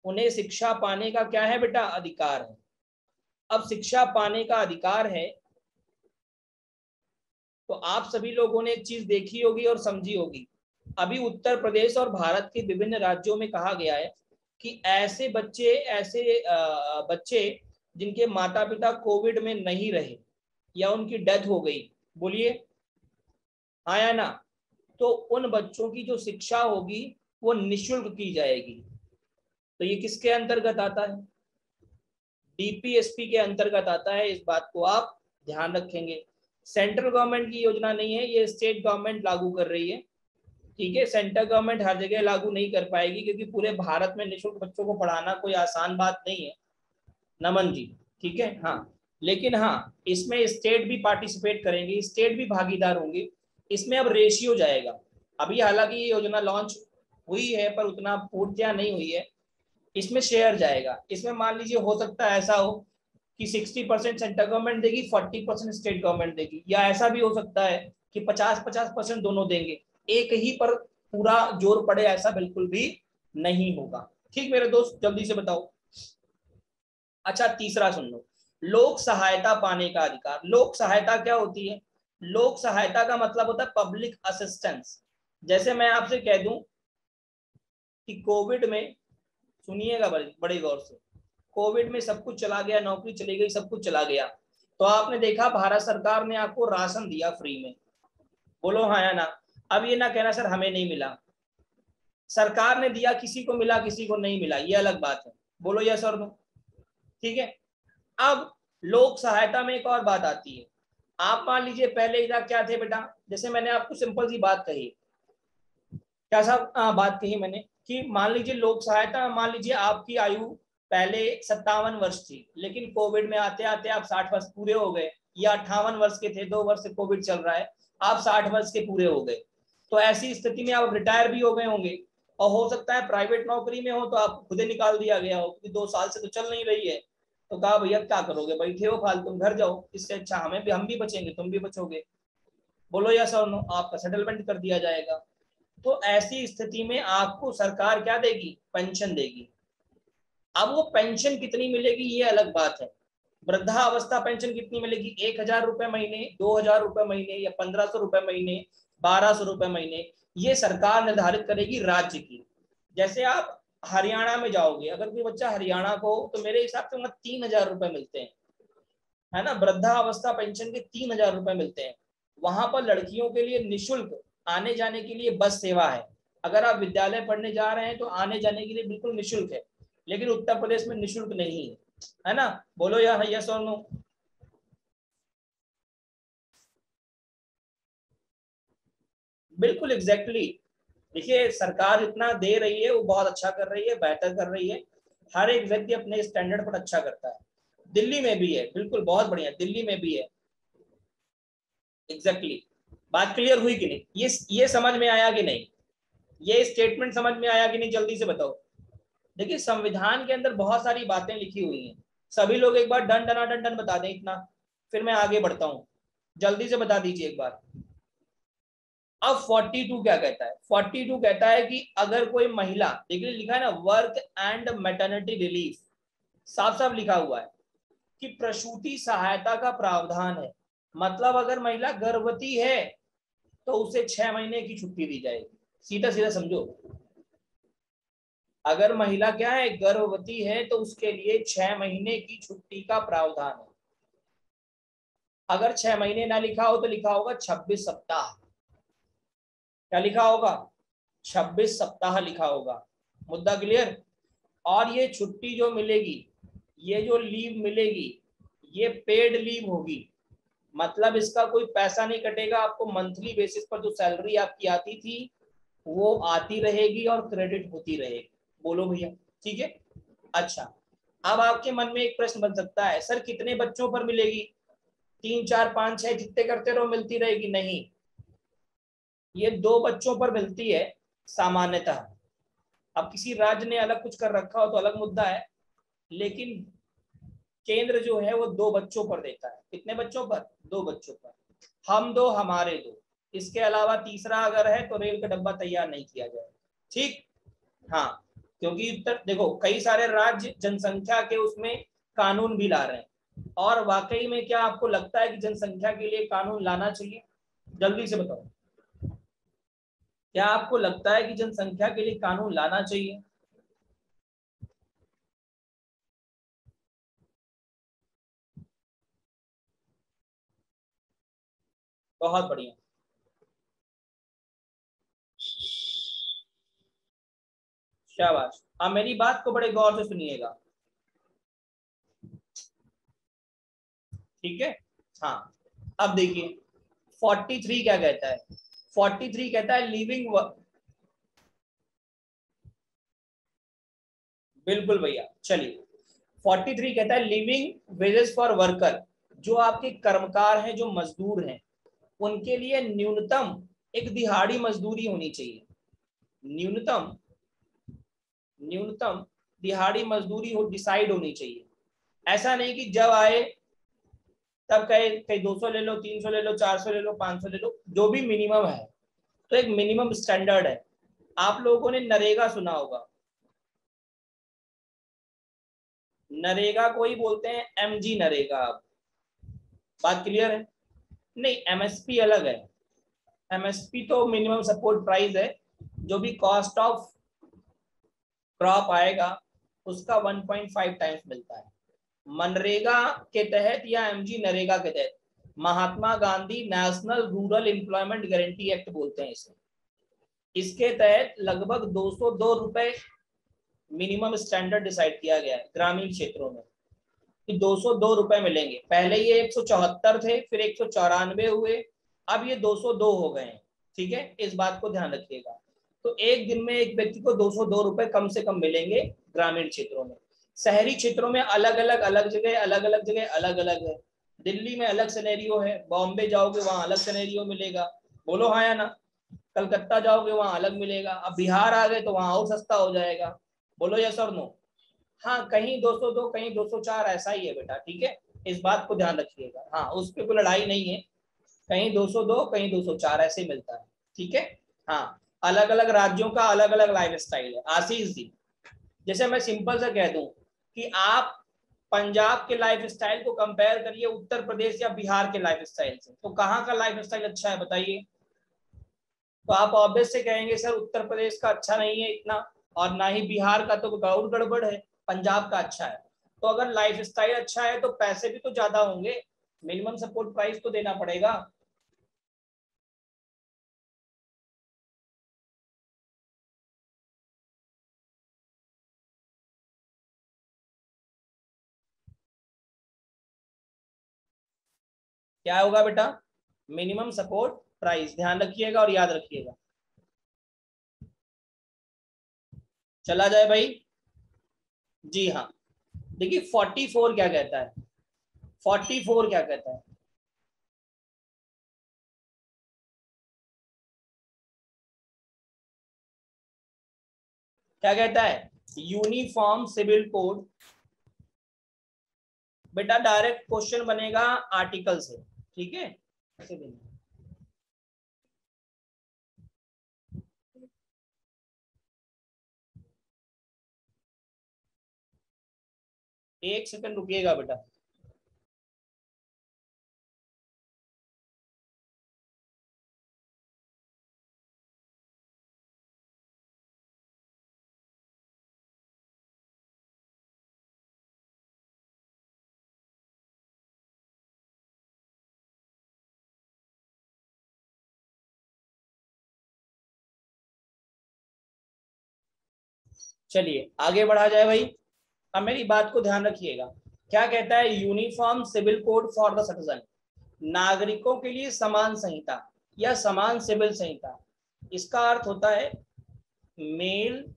उन्हें शिक्षा पाने का क्या है बेटा? अधिकार है। अब शिक्षा पाने का अधिकार है, तो आप सभी लोगों ने एक चीज देखी होगी और समझी होगी। अभी उत्तर प्रदेश और भारत के विभिन्न राज्यों में कहा गया है कि ऐसे बच्चे जिनके माता पिता कोविड में नहीं रहे या उनकी डेथ हो गई, बोलिए हाँ या ना? तो उन बच्चों की जो शिक्षा होगी वो निःशुल्क की जाएगी। तो ये किसके अंतर्गत आता है? डीपीएसपी के अंतर्गत आता है। इस बात को आप ध्यान रखेंगे। सेंट्रल गवर्नमेंट की योजना नहीं है, ये स्टेट गवर्नमेंट लागू कर रही है, ठीक है? सेंट्रल गवर्नमेंट हर जगह लागू नहीं कर पाएगी, क्योंकि पूरे भारत में निःशुल्क बच्चों को पढ़ाना कोई आसान बात नहीं है, नमन जी, ठीक है? हाँ, लेकिन हाँ, इसमें स्टेट भी पार्टिसिपेट करेंगे, स्टेट भी भागीदार होंगे। इसमें अब रेशियो जाएगा। अभी हालांकि ये योजना लॉन्च हुई है पर उतना पूर्तियां नहीं हुई है। इसमें शेयर जाएगा। इसमें मान लीजिए हो सकता है ऐसा हो कि 60% सेंट्रल गवर्नमेंट देगी, 40% स्टेट गवर्नमेंट देगी, या ऐसा भी हो सकता है कि 50-50% दोनों देंगे। एक ही पर पूरा जोर पड़े, ऐसा बिल्कुल भी नहीं होगा। ठीक मेरे दोस्त, जल्दी से बताओ। अच्छा, तीसरा सुन लो, लोक सहायता पाने का अधिकार। लोक सहायता क्या होती है? लोक सहायता का मतलब होता है पब्लिक असिस्टेंस। जैसे मैं आपसे कह दूं कि कोविड में, सुनिएगा बड़े गौर से, कोविड में सब कुछ चला गया, नौकरी चली गई, सब कुछ चला गया, तो आपने देखा भारत सरकार ने आपको राशन दिया फ्री में, बोलो हाँ या ना? अब ये ना कहना सर हमें नहीं मिला। सरकार ने दिया, किसी को मिला किसी को नहीं मिला, ये अलग बात है, बोलो यस और नो, ठीक है? अब लोक सहायता में एक और बात आती है। आप मान लीजिए पहले इधर क्या थे बेटा, जैसे मैंने आपको सिंपल सी बात कही, क्या साहब बात कही मैंने कि मान लीजिए लोक सहायता, मान लीजिए आपकी आयु पहले 57 वर्ष थी, लेकिन कोविड में आते आते आप 60 वर्ष पूरे हो गए, या 58 वर्ष के थे, 2 वर्ष से कोविड चल रहा है, आप 60 वर्ष के पूरे हो गए, तो ऐसी स्थिति में आप रिटायर भी हो गए होंगे, और हो सकता है प्राइवेट नौकरी में हो तो आप खुद ही निकाल दिया गया हो, क्योंकि 2 साल से तो चल नहीं रही है, तो कहा भैया क्या करोगे, बैठे हो फालतू, घर जाओ, इससे अच्छा हमें भी, हम भी बचेंगे तुम भी बचोगे, बोलो यस और नो, आपका सेटलमेंट कर दिया जाएगा। तो ऐसी स्थिति में आपको सरकार क्या देगी? पेंशन देगी। अब वो पेंशन कितनी मिलेगी ये अलग बात है। वृद्धावस्था पेंशन कितनी मिलेगी? 1000 रुपए महीने, 2000 रुपए महीने, या 1500 रुपए महीने, 1200 रुपए महीने, ये सरकार निर्धारित करेगी राज्य की। जैसे आप हरियाणा में जाओगे, अगर कोई बच्चा हरियाणा को, तो मेरे हिसाब से वहाँ 3000 रुपए मिलते हैं, है ना, वृद्धावस्था पेंशन के 3000 रुपए मिलते हैं। वहां पर लड़कियों के लिए निःशुल्क आने जाने के लिए बस सेवा है। अगर आप विद्यालय पढ़ने जा रहे हैं तो आने जाने के लिए बिल्कुल निःशुल्क है, लेकिन उत्तर प्रदेश में निःशुल्क नहीं है ना। बोलो यार यस और नो। बिल्कुल एग्जैक्टली। देखिए सरकार इतना दे रही है, वो बहुत अच्छा कर रही है, बेहतर कर रही है। हर एक व्यक्ति अपने स्टैंडर्ड पर अच्छा करता है। दिल्ली में भी है, बिल्कुल बहुत बढ़िया, दिल्ली में भी है। एग्जैक्टली। बात क्लियर हुई कि नहीं? ये समझ में आया कि नहीं? ये स्टेटमेंट समझ में आया कि नहीं, जल्दी से बताओ। देखिए संविधान के अंदर बहुत सारी बातें लिखी हुई हैं। सभी लोग एक बार डन डना डन डन बता दें इतना, फिर मैं आगे बढ़ता हूं। जल्दी से बता दीजिए एक बार। अब 42 क्या कहता है? 42 कहता है कि अगर कोई महिला, देखिए लिखा है ना, वर्क एंड मैटरनिटी रिलीफ, साफ साफ लिखा हुआ है कि प्रसूति सहायता का प्रावधान है। मतलब अगर महिला गर्भवती है तो उसे 6 महीने की छुट्टी दी जाएगी। सीधा सीधा समझो, अगर महिला क्या है, गर्भवती है, तो उसके लिए 6 महीने की छुट्टी का प्रावधान है। अगर 6 महीने ना लिखा हो तो लिखा होगा 26 सप्ताह। क्या लिखा होगा? 26 सप्ताह लिखा होगा। मुद्दा क्लियर? और ये छुट्टी जो मिलेगी, ये जो लीव मिलेगी, ये पेड लीव होगी। मतलब इसका कोई पैसा नहीं कटेगा, आपको मंथली बेसिस पर जो सैलरी आपकी आती थी वो आती रहेगी और क्रेडिट होती रहेगी। बोलो भैया, ठीक है? अच्छा, अब आपके मन में एक प्रश्न बन सकता है, सर कितने बच्चों पर मिलेगी? 3 4 5 6 जितने करते रहो मिलती रहेगी? नहीं, ये 2 बच्चों पर मिलती है सामान्यतः। अब किसी राज्य ने अलग कुछ कर रखा हो तो अलग मुद्दा है, लेकिन केंद्र जो है वो 2 बच्चों पर देता है। कितने बच्चों पर? 2 बच्चों पर। हम 2 हमारे 2, इसके अलावा तीसरा अगर है तो रेल का डब्बा तैयार नहीं किया जाए। ठीक? हाँ, क्योंकि उत्तर देखो कई सारे राज्य जनसंख्या के उसमें कानून भी ला रहे हैं। और वाकई में क्या आपको लगता है कि जनसंख्या के लिए कानून लाना चाहिए? जल्दी से बताओ, क्या आपको लगता है कि जनसंख्या के लिए कानून लाना चाहिए? बहुत बढ़िया। शाबाश। अब मेरी बात को बड़े गौर से सुनिएगा, ठीक है? हाँ, अब देखिए 43 क्या कहता है? 43 कहता है लिविंग, बिल्कुल भैया, चलिए 43 कहता है लिविंग वेजेस फॉर वर्कर, जो आपके कर्मकार हैं, जो मजदूर हैं, उनके लिए न्यूनतम एक दिहाड़ी मजदूरी होनी चाहिए। न्यूनतम न्यूनतम दिहाड़ी मजदूरी हो डिसाइड होनी चाहिए। ऐसा नहीं कि जब आए तब कहे कहीं 200 ले लो, 300 ले लो, 400 ले लो, 500 ले लो, जो भी मिनिमम है। तो एक मिनिमम स्टैंडर्ड है। आप लोगों ने नरेगा सुना होगा, नरेगा को ही बोलते हैं एमजी नरेगा। बात क्लियर है? नहीं, एमएसपी अलग है। एमएसपी तो मिनिमम सपोर्ट प्राइस है, जो भी कॉस्ट ऑफ क्रॉप आएगा उसका 1.5 टाइम्स मिलता है। मनरेगा के तहत या एमजी नरेगा के तहत, Mahatma Gandhi national rural employment guarantee act बोलते हैं इसे, इसके तहत लगभग 202 रुपए मिनिमम स्टैंडर्ड डिसाइड किया गया है ग्रामीण क्षेत्रों में कि 202 रुपए मिलेंगे। पहले ये 174 थे, फिर 194 हुए, अब ये 202 हो गए हैं। ठीक है, इस बात को ध्यान रखिएगा। तो एक दिन में एक व्यक्ति को 202 रुपए कम से कम मिलेंगे ग्रामीण क्षेत्रों में। शहरी क्षेत्रों में अलग अलग अलग अलग है। दिल्ली में अलग सिनेरियो है, बॉम्बे जाओगे वहां अलग सिनेरियो मिलेगा। बोलो हाँ या ना? कलकत्ता जाओगे वहां अलग मिलेगा। अब बिहार आ गए तो वहां और सस्ता हो जाएगा। बोलो यस और नो? हाँ, कहीं 202 कहीं 204 ऐसा ही है बेटा, ठीक है? इस बात को ध्यान रखिएगा। हाँ, उस पर कोई लड़ाई नहीं है, कहीं 202 कहीं 204 ऐसे मिलता है। ठीक है? हाँ, अलग अलग राज्यों का अलग अलग लाइफ स्टाइल है। आशीष जी, जैसे मैं सिंपल से कह दूं कि आप पंजाब के लाइफ स्टाइल को कंपेयर करिए उत्तर प्रदेश या बिहार के लाइफ स्टाइल से, तो कहाँ का लाइफ स्टाइल अच्छा है बताइए? तो आप ऑब्वियस से कहेंगे सर उत्तर प्रदेश का अच्छा नहीं है इतना, और ना ही बिहार का, तो और गड़बड़ है, पंजाब का अच्छा है। तो अगर लाइफ स्टाइल अच्छा है तो पैसे भी तो ज्यादा होंगे, मिनिमम सपोर्ट प्राइस तो देना पड़ेगा। क्या होगा बेटा? मिनिमम सपोर्ट प्राइस, ध्यान रखिएगा और याद रखिएगा। चला जाए भाई। जी हाँ, देखिए 44 क्या कहता है, 44 क्या कहता है? क्या कहता है? Uniform civil code. बेटा डायरेक्ट क्वेश्चन बनेगा आर्टिकल से, ठीक है? एक सेकंड रुकिएगा बेटा। चलिए आगे बढ़ा जाए भाई। अब मेरी बात को ध्यान रखिएगा। क्या कहता है? Uniform civil code for the citizen, नागरिकों के लिए समान संहिता या समान सिविल संहिता। इसका अर्थ होता है मेल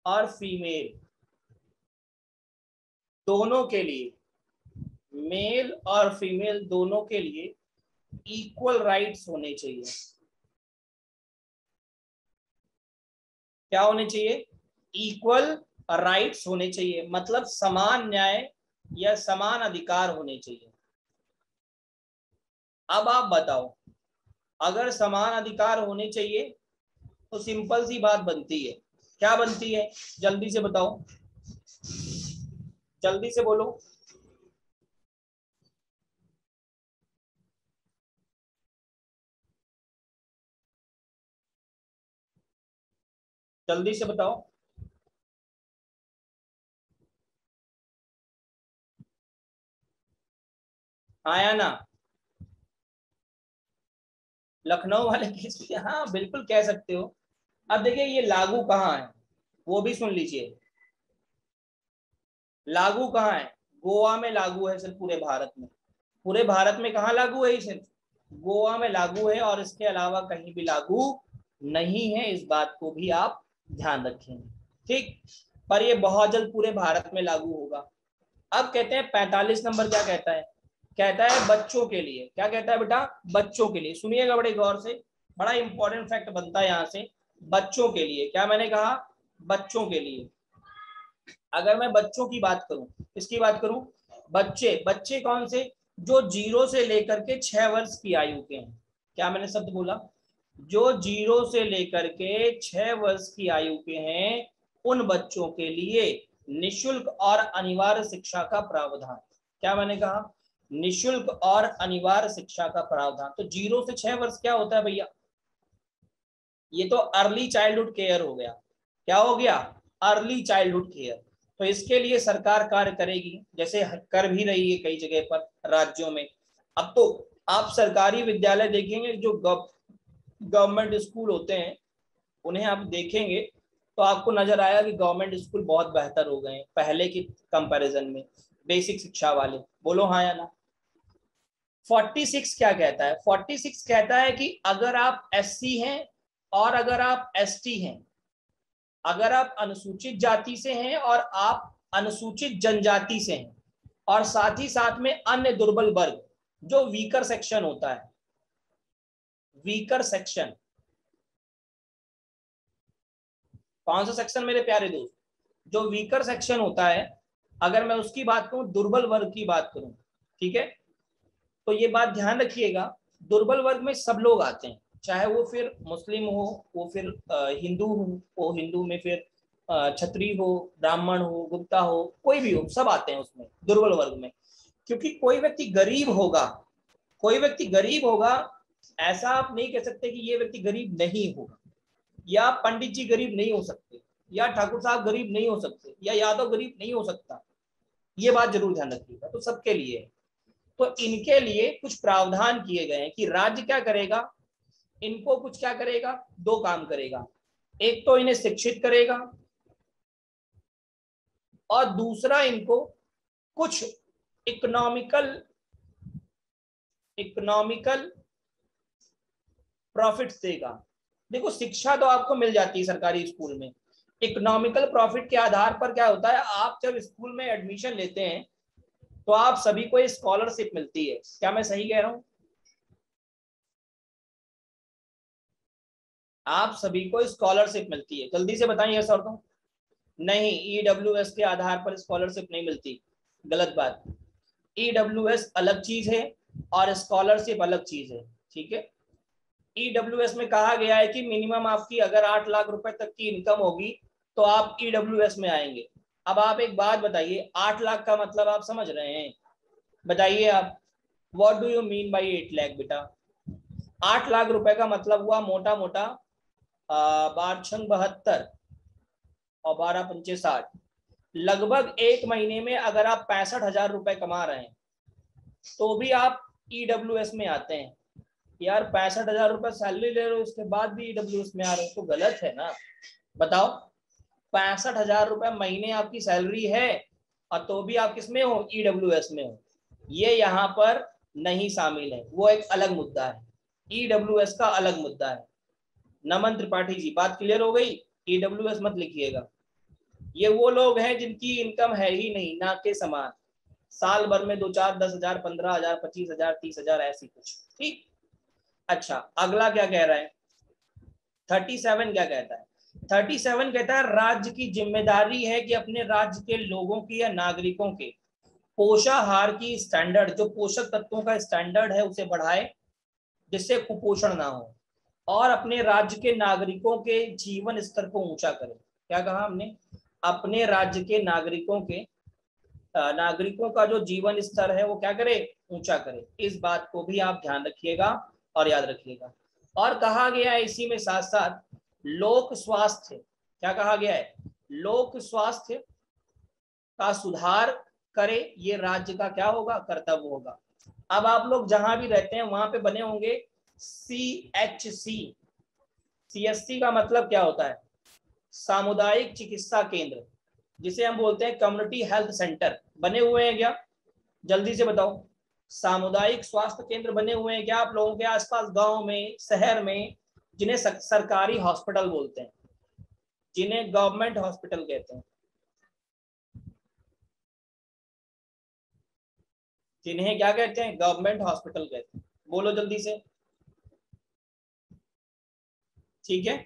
और फीमेल दोनों के लिए, मेल और फीमेल दोनों के लिए इक्वल राइट्स होने चाहिए। क्या होने चाहिए? इक्वल राइट्स होने चाहिए, मतलब समान न्याय या समान अधिकार होने चाहिए। अब आप बताओ, अगर समान अधिकार होने चाहिए तो सिंपल सी बात बनती है। क्या बनती है? जल्दी से बताओ, जल्दी से बोलो। जल्दी से बताओ। आया ना? लखनऊ वाले केस पे हाँ बिल्कुल कह सकते हो। अब देखिए ये लागू कहाँ है वो भी सुन लीजिए। लागू कहाँ है? गोवा में लागू है सिर्फ, पूरे भारत में। पूरे भारत में कहाँ लागू है? सिर्फ गोवा में लागू है, और इसके अलावा कहीं भी लागू नहीं है। इस बात को भी आप ध्यान रखेंगे, ठीक? पर ये बहुत जल्द पूरे भारत में लागू होगा। अब कहते हैं 45 नंबर क्या कहता है? कहता है बच्चों के लिए। क्या कहता है बेटा? बच्चों के लिए। सुनिएगा बड़े गौर से, बड़ा इंपॉर्टेंट फैक्ट बनता है यहाँ से। बच्चों के लिए, क्या मैंने कहा? बच्चों के लिए। अगर मैं बच्चों की बात करूं, किसकी बात करूं? बच्चे। बच्चे कौन से? जो 0 से लेकर के 6 वर्ष की आयु के हैं। क्या मैंने शब्द बोला? जो 0 से लेकर के 6 वर्ष की आयु के हैं, उन बच्चों के लिए निशुल्क और अनिवार्य शिक्षा का प्रावधान। क्या मैंने कहा? निशुल्क और अनिवार्य शिक्षा का प्रावधान। तो 0 से 6 वर्ष क्या होता है भैया? ये तो अर्ली चाइल्डहुड केयर हो गया। क्या हो गया? Early childhood care. तो इसके लिए सरकार कार्य करेगी, जैसे कर भी रही है कई जगह पर राज्यों में। अब तो आप सरकारी विद्यालय देखेंगे, जो गवर्नमेंट स्कूल होते हैं, उन्हें आप देखेंगे तो आपको नजर आएगा कि गवर्नमेंट स्कूल बहुत बेहतर हो गए हैं पहले की कंपैरिजन में, बेसिक शिक्षा वाले। बोलो हाँ या ना? 46 क्या कहता है? 46 कहता है कि अगर आप SC हैं और अगर आप ST हैं, अगर आप अनुसूचित जाति से हैं और आप अनुसूचित जनजाति से हैं, और साथ ही साथ में अन्य दुर्बल वर्ग, जो वीकर सेक्शन होता है, वीकर सेक्शन। कौन सा सेक्शन मेरे प्यारे दोस्त? जो वीकर सेक्शन होता है, अगर मैं उसकी बात करूं, दुर्बल वर्ग की बात करूं, ठीक है? तो ये बात ध्यान रखिएगा, दुर्बल वर्ग में सब लोग आते हैं, चाहे वो फिर मुस्लिम हो, वो फिर हिंदू हो, वो हिंदू में फिर क्षत्रिय हो, ब्राह्मण हो, गुप्ता हो, कोई भी हो, सब आते हैं उसमें, दुर्बल वर्ग में। क्योंकि कोई व्यक्ति गरीब होगा, कोई व्यक्ति गरीब होगा ऐसा आप नहीं कह सकते कि ये व्यक्ति गरीब नहीं होगा, या पंडित जी गरीब नहीं हो सकते, या ठाकुर साहब गरीब नहीं हो सकते, या यादव गरीब नहीं हो सकता। ये बात जरूर ध्यान रखिएगा। तो सबके लिए, तो इनके लिए कुछ प्रावधान किए गए हैं कि राज्य क्या करेगा, इनको कुछ क्या करेगा, दो काम करेगा। एक तो इन्हें शिक्षित करेगा, और दूसरा इनको कुछ इकोनॉमिकल प्रॉफिट्स देगा। देखो शिक्षा तो आपको मिल जाती है सरकारी स्कूल में, इकोनॉमिकल प्रॉफिट के आधार पर क्या होता है, आप जब स्कूल में एडमिशन लेते हैं तो आप सभी को स्कॉलरशिप मिलती है। क्या मैं सही कह रहा हूं? आप सभी को स्कॉलरशिप मिलती है, जल्दी से बताइए सर। तो नहीं, ईडब्ल्यूएस के आधार पर स्कॉलरशिप नहीं मिलती, गलत बात। ईडब्ल्यूएस अलग चीज है और स्कॉलरशिप अलग चीज है, ठीक है। ईडब्ल्यूएस में कहा गया है कि मिनिमम आपकी अगर 8 लाख रुपए तक की इनकम होगी तो आप ईडब्ल्यूएस में आएंगे। अब आप एक बात बताइए, 8 लाख का मतलब आप समझ रहे हैं? बताइए आप, what do you mean by 8 lakh बेटा? 8 लाख रुपए का मतलब हुआ मोटा मोटा 12×72 और 12×5 = 60, लगभग एक महीने में अगर आप 65,000 रुपए कमा रहे हैं तो भी आप ईडब्ल्यूएस में आते हैं। यार 65,000 रुपए सैलरी ले रहे हो, उसके बाद भी ईडब्ल्यूएस में आ रहे हो, तो गलत है ना? बताओ, 65,000 रुपए महीने आपकी सैलरी है और तो भी आप किसमें हो, ईडब्ल्यूएस में हो। ये यहाँ पर नहीं शामिल है, वो एक अलग मुद्दा है, ईडब्ल्यूएस का अलग मुद्दा है। नमन त्रिपाठी जी, बात क्लियर हो गई? ईडब्ल्यूएस मत लिखिएगा। ये वो लोग हैं जिनकी इनकम है ही नहीं, ना के समान, साल भर में 2-4 10,000 15,000 25,000 30,000 ऐसी कुछ, ठीक। अच्छा, अगला क्या कह रहा है? 37 क्या कहता है? 37 कहता है राज्य की जिम्मेदारी है कि अपने राज्य के लोगों की या नागरिकों के पोषाहार की स्टैंडर्ड, जो पोषक तत्वों का स्टैंडर्ड है उसे बढ़ाए जिससे कुपोषण ना हो, और अपने राज्य के नागरिकों के जीवन स्तर को ऊंचा करे। क्या कहा हमने? अपने राज्य के नागरिकों का जो जीवन स्तर है वो क्या करे, ऊंचा करे। इस बात को भी आप ध्यान रखिएगा और याद रखिएगा। और कहा गया है इसी में साथ साथ लोक स्वास्थ्य, क्या कहा गया है? लोक स्वास्थ्य का सुधार करे, ये राज्य का क्या होगा, कर्तव्य होगा। अब आप लोग जहां भी रहते हैं वहां पे बने होंगे CHC। CSC का मतलब क्या होता है? सामुदायिक चिकित्सा केंद्र, जिसे हम बोलते हैं कम्युनिटी हेल्थ सेंटर, बने हुए हैं क्या? जल्दी से बताओ, सामुदायिक स्वास्थ्य केंद्र बने हुए हैं क्या आप लोगों के आसपास, गांव में, शहर में, जिन्हें सरकारी हॉस्पिटल बोलते हैं, जिन्हें गवर्नमेंट हॉस्पिटल कहते हैं, जिन्हें क्या कहते हैं, गवर्नमेंट हॉस्पिटल कहते हैं। बोलो जल्दी से, ठीक है।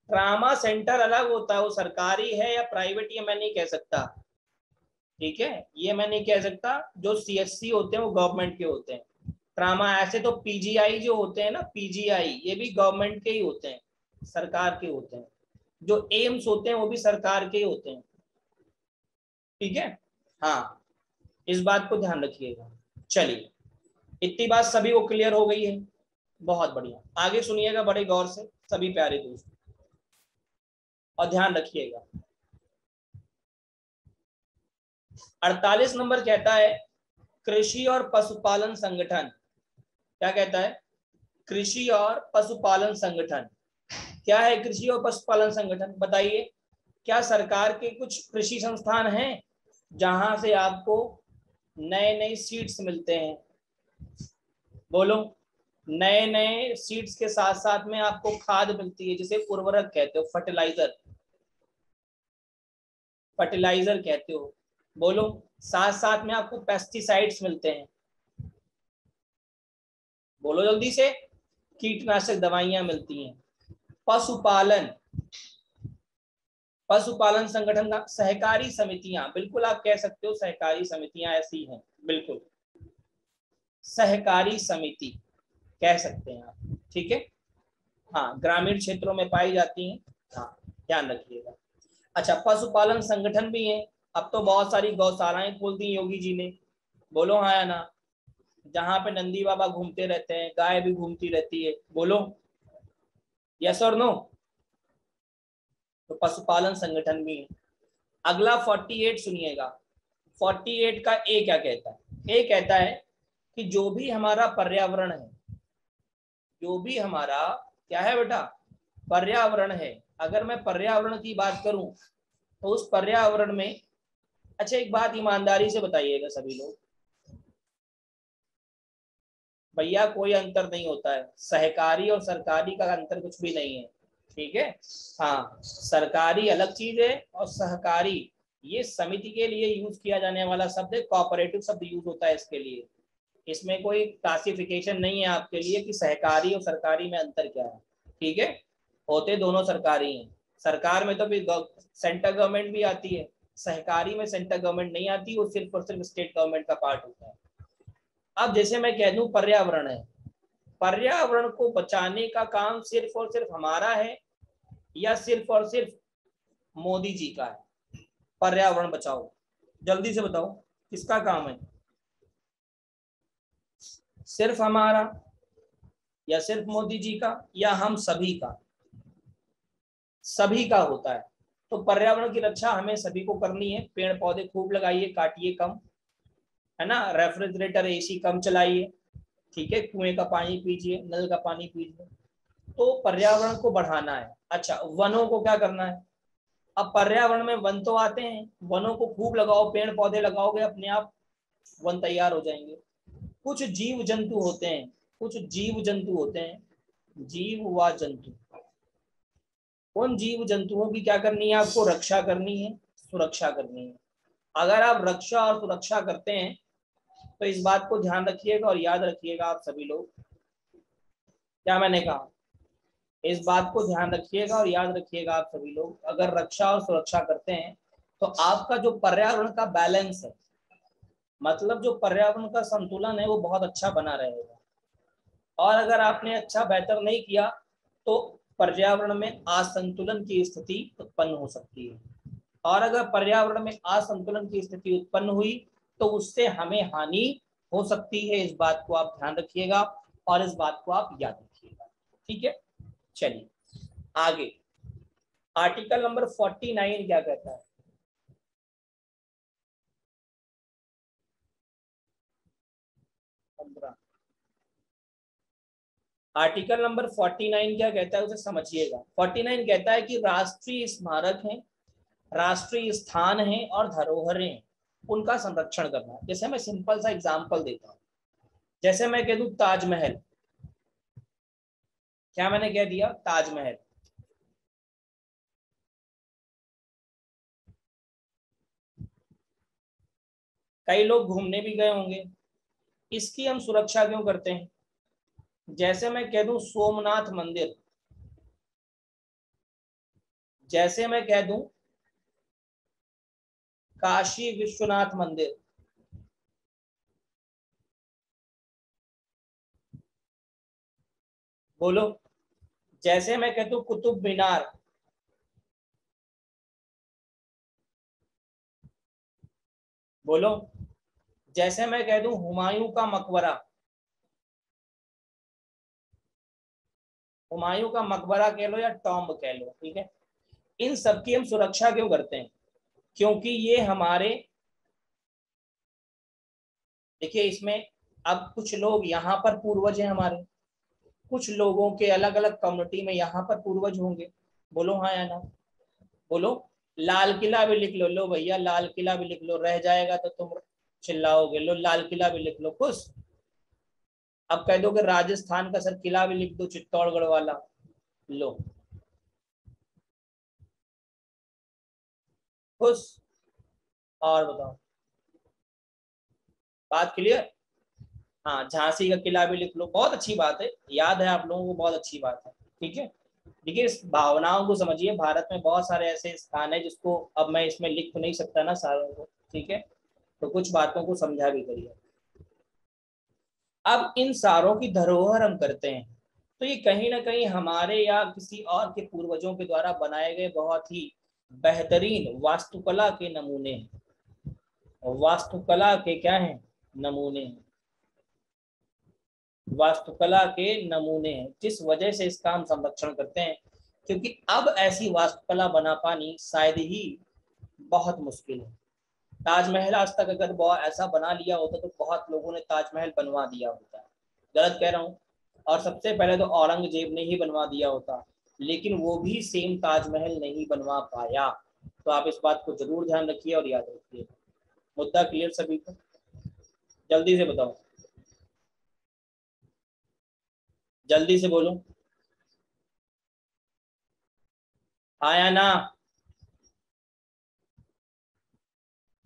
ट्रामा सेंटर अलग होता है, वो सरकारी है या प्राइवेट ये मैं नहीं कह सकता, ठीक है, ये मैं नहीं कह सकता। जो CSC होते हैं वो गवर्नमेंट के होते हैं। ट्रामा, ऐसे तो PGI जो होते हैं ना, PGI ये भी गवर्नमेंट के ही होते हैं, सरकार के होते हैं। जो एम्स होते हैं वो भी सरकार के ही होते हैं, ठीक है। हाँ, इस बात को ध्यान रखिएगा। चलिए, इतनी बात सभी को क्लियर हो गई है, बहुत बढ़िया। आगे सुनिएगा बड़े गौर से सभी प्यारे दोस्त, और ध्यान रखिएगा। 48 नंबर कहता है कृषि और पशुपालन संगठन। क्या कहता है? कृषि और पशुपालन संगठन। क्या है कृषि और पशुपालन संगठन, बताइए? क्या सरकार के कुछ कृषि संस्थान हैं जहां से आपको नए नए सीड्स मिलते हैं? बोलो, नए नए सीड्स के साथ साथ में आपको खाद मिलती है, जिसे उर्वरक कहते हो, फर्टिलाइजर, फर्टिलाइजर कहते हो। बोलो, साथ साथ में आपको पेस्टिसाइड्स मिलते हैं। बोलो जल्दी से, कीटनाशक दवाइयां मिलती हैं। पशुपालन, पशुपालन संगठन का सहकारी समितियां, बिल्कुल आप कह सकते हो सहकारी समितियां ऐसी हैं, बिल्कुल सहकारी समिति कह सकते हैं आप, ठीक है। हाँ, ग्रामीण क्षेत्रों में पाई जाती हैं, हाँ ध्यान रखिएगा। अच्छा, पशुपालन संगठन भी है। अब तो बहुत सारी गौशालाएं खोल दी योगी जी ने, बोलो हाँ या ना, जहां पे नंदी बाबा घूमते रहते हैं, गाय भी घूमती रहती है, बोलो यस और नो। तो पशुपालन संगठन भी है। अगला 48 सुनिएगा, 48 का ए क्या कहता है? ए कहता है कि जो भी हमारा पर्यावरण है, जो भी हमारा क्या है बेटा, पर्यावरण है, अगर मैं पर्यावरण की बात करूं तो उस पर्यावरण में, अच्छा एक बात ईमानदारी से बताइएगा सभी लोग, भैया कोई अंतर नहीं होता है, सहकारी और सरकारी का अंतर कुछ भी नहीं है, ठीक है। हाँ, सरकारी अलग चीज है और सहकारी ये समिति के लिए यूज किया जाने वाला शब्द है, कोऑपरेटिव शब्द यूज होता है इसके लिए। इसमें कोई क्लासिफिकेशन नहीं है आपके लिए कि सहकारी और सरकारी में अंतर क्या है, ठीक है। होते दोनों सरकारी हैं, सरकार में तो फिर सेंट्रल गवर्नमेंट भी आती है, सहकारी में सेंट्रल गवर्नमेंट नहीं आती, वो सिर्फ और सिर्फ स्टेट गवर्नमेंट का पार्ट होता है। अब जैसे मैं कह दूं पर्यावरण है, पर्यावरण को बचाने का काम सिर्फ और सिर्फ हमारा है या सिर्फ और सिर्फ मोदी जी का है? पर्यावरण बचाओ, जल्दी से बताओ किसका काम है? सिर्फ हमारा या सिर्फ मोदी जी का या हम सभी का? सभी का होता है। तो पर्यावरण की रक्षा हमें सभी को करनी है, पेड़ पौधे खूब लगाइए, काटिए कम, है ना, रेफ्रिजरेटर एसी कम चलाइए, ठीक है, कुएं का पानी पीजिए, नल का पानी पीजिए, तो पर्यावरण को बढ़ाना है। अच्छा, वनों को क्या करना है? अब पर्यावरण में वन तो आते हैं, वनों को खूब लगाओ, पेड़ पौधे लगाओगे, अपने आप वन तैयार हो जाएंगे। कुछ जीव जंतु होते हैं, कुछ जीव जंतु होते हैं, जीव व जंतु, उन जीव जंतुओं की क्या करनी है आपको? रक्षा करनी है, सुरक्षा करनी है। अगर आप रक्षा और सुरक्षा करते हैं तो इस बात को ध्यान रखिएगा और याद रखिएगा आप सभी लोग, क्या मैंने कहा, इस बात को ध्यान रखिएगा और याद रखिएगा आप सभी लोग, अगर रक्षा और सुरक्षा करते हैं तो आपका जो पर्यावरण का बैलेंस है, मतलब जो पर्यावरण का संतुलन है, वो बहुत अच्छा बना रहेगा। और अगर आपने अच्छा बेहतर नहीं किया तो पर्यावरण में असंतुलन की स्थिति उत्पन्न हो सकती है, और अगर पर्यावरण में असंतुलन की स्थिति उत्पन्न हुई तो उससे हमें हानि हो सकती है। इस बात को आप ध्यान रखिएगा और इस बात को आप याद रखिएगा, ठीक है। चलिए आगे, आर्टिकल नंबर 49 क्या कहता है? आर्टिकल नंबर 49 क्या कहता है, उसे समझिएगा। 49 कहता है कि राष्ट्रीय स्मारक हैं, राष्ट्रीय स्थान हैं और धरोहरें, उनका संरक्षण करना। जैसे मैं सिंपल सा एग्जांपल देता हूँ, जैसे मैं कह दूं ताजमहल, क्या मैंने कह दिया? ताजमहल, कई लोग घूमने भी गए होंगे, इसकी हम सुरक्षा क्यों करते हैं? जैसे मैं कह दूं सोमनाथ मंदिर, जैसे मैं कह दूं काशी विश्वनाथ मंदिर, बोलो, जैसे मैं कह दूं कुतुब मीनार, बोलो, जैसे मैं कह दूं हुमायूं का मकबरा, हुमायूं का मकबरा कह लो या टॉम्ब कह लो, ठीक है। इन सब की हम सुरक्षा क्यों करते हैं? क्योंकि ये हमारे, देखिए इसमें, अब कुछ लोग यहाँ पर पूर्वज हैं हमारे, कुछ लोगों के अलग अलग कम्युनिटी में यहाँ पर पूर्वज होंगे, बोलो हाँ या ना, बोलो। लाल किला भी लिख लो, लो भैया लाल किला भी लिख लो, रह जाएगा तो तुम चिल्लाओगे, लो लाल किला भी लिख लो, खुश। अब कह दो कि राजस्थान का सर किला भी लिख दो, चित्तौड़गढ़ वाला, लो खुश। और बताओ, बात क्लियर? हाँ, झांसी का किला भी लिख लो, बहुत अच्छी बात है, याद है आप लोगों को, बहुत अच्छी बात है, ठीक है। देखिए इस भावनाओं को समझिए, भारत में बहुत सारे ऐसे स्थान है जिसको अब मैं इसमें लिख तो नहीं सकता ना सारों को, ठीक है, तो कुछ बातों को समझा भी करिए। अब इन सारों की धरोहर हम करते हैं, तो ये कहीं ना कहीं हमारे या किसी और के पूर्वजों के द्वारा बनाए गए बहुत ही बेहतरीन वास्तुकला के नमूने हैं। वास्तुकला के क्या हैं? नमूने हैं। वास्तुकला के नमूने हैं, जिस वजह से इसका हम संरक्षण करते हैं, क्योंकि अब ऐसी वास्तुकला बना पानी शायद ही बहुत मुश्किल है। ताजमहल आज तक अगर बहुत ऐसा बना लिया होता तो बहुत लोगों ने ताजमहल बनवा दिया होता। गलत कह रहा हूँ? और सबसे पहले तो औरंगजेब ने ही बनवा दिया होता, लेकिन वो भी सेम ताजमहल नहीं बनवा पाया। तो आप इस बात को जरूर ध्यान रखिए और याद रखिए। मुद्दा क्लियर सभी को? जल्दी से बताओ, जल्दी से बोलो, आया ना?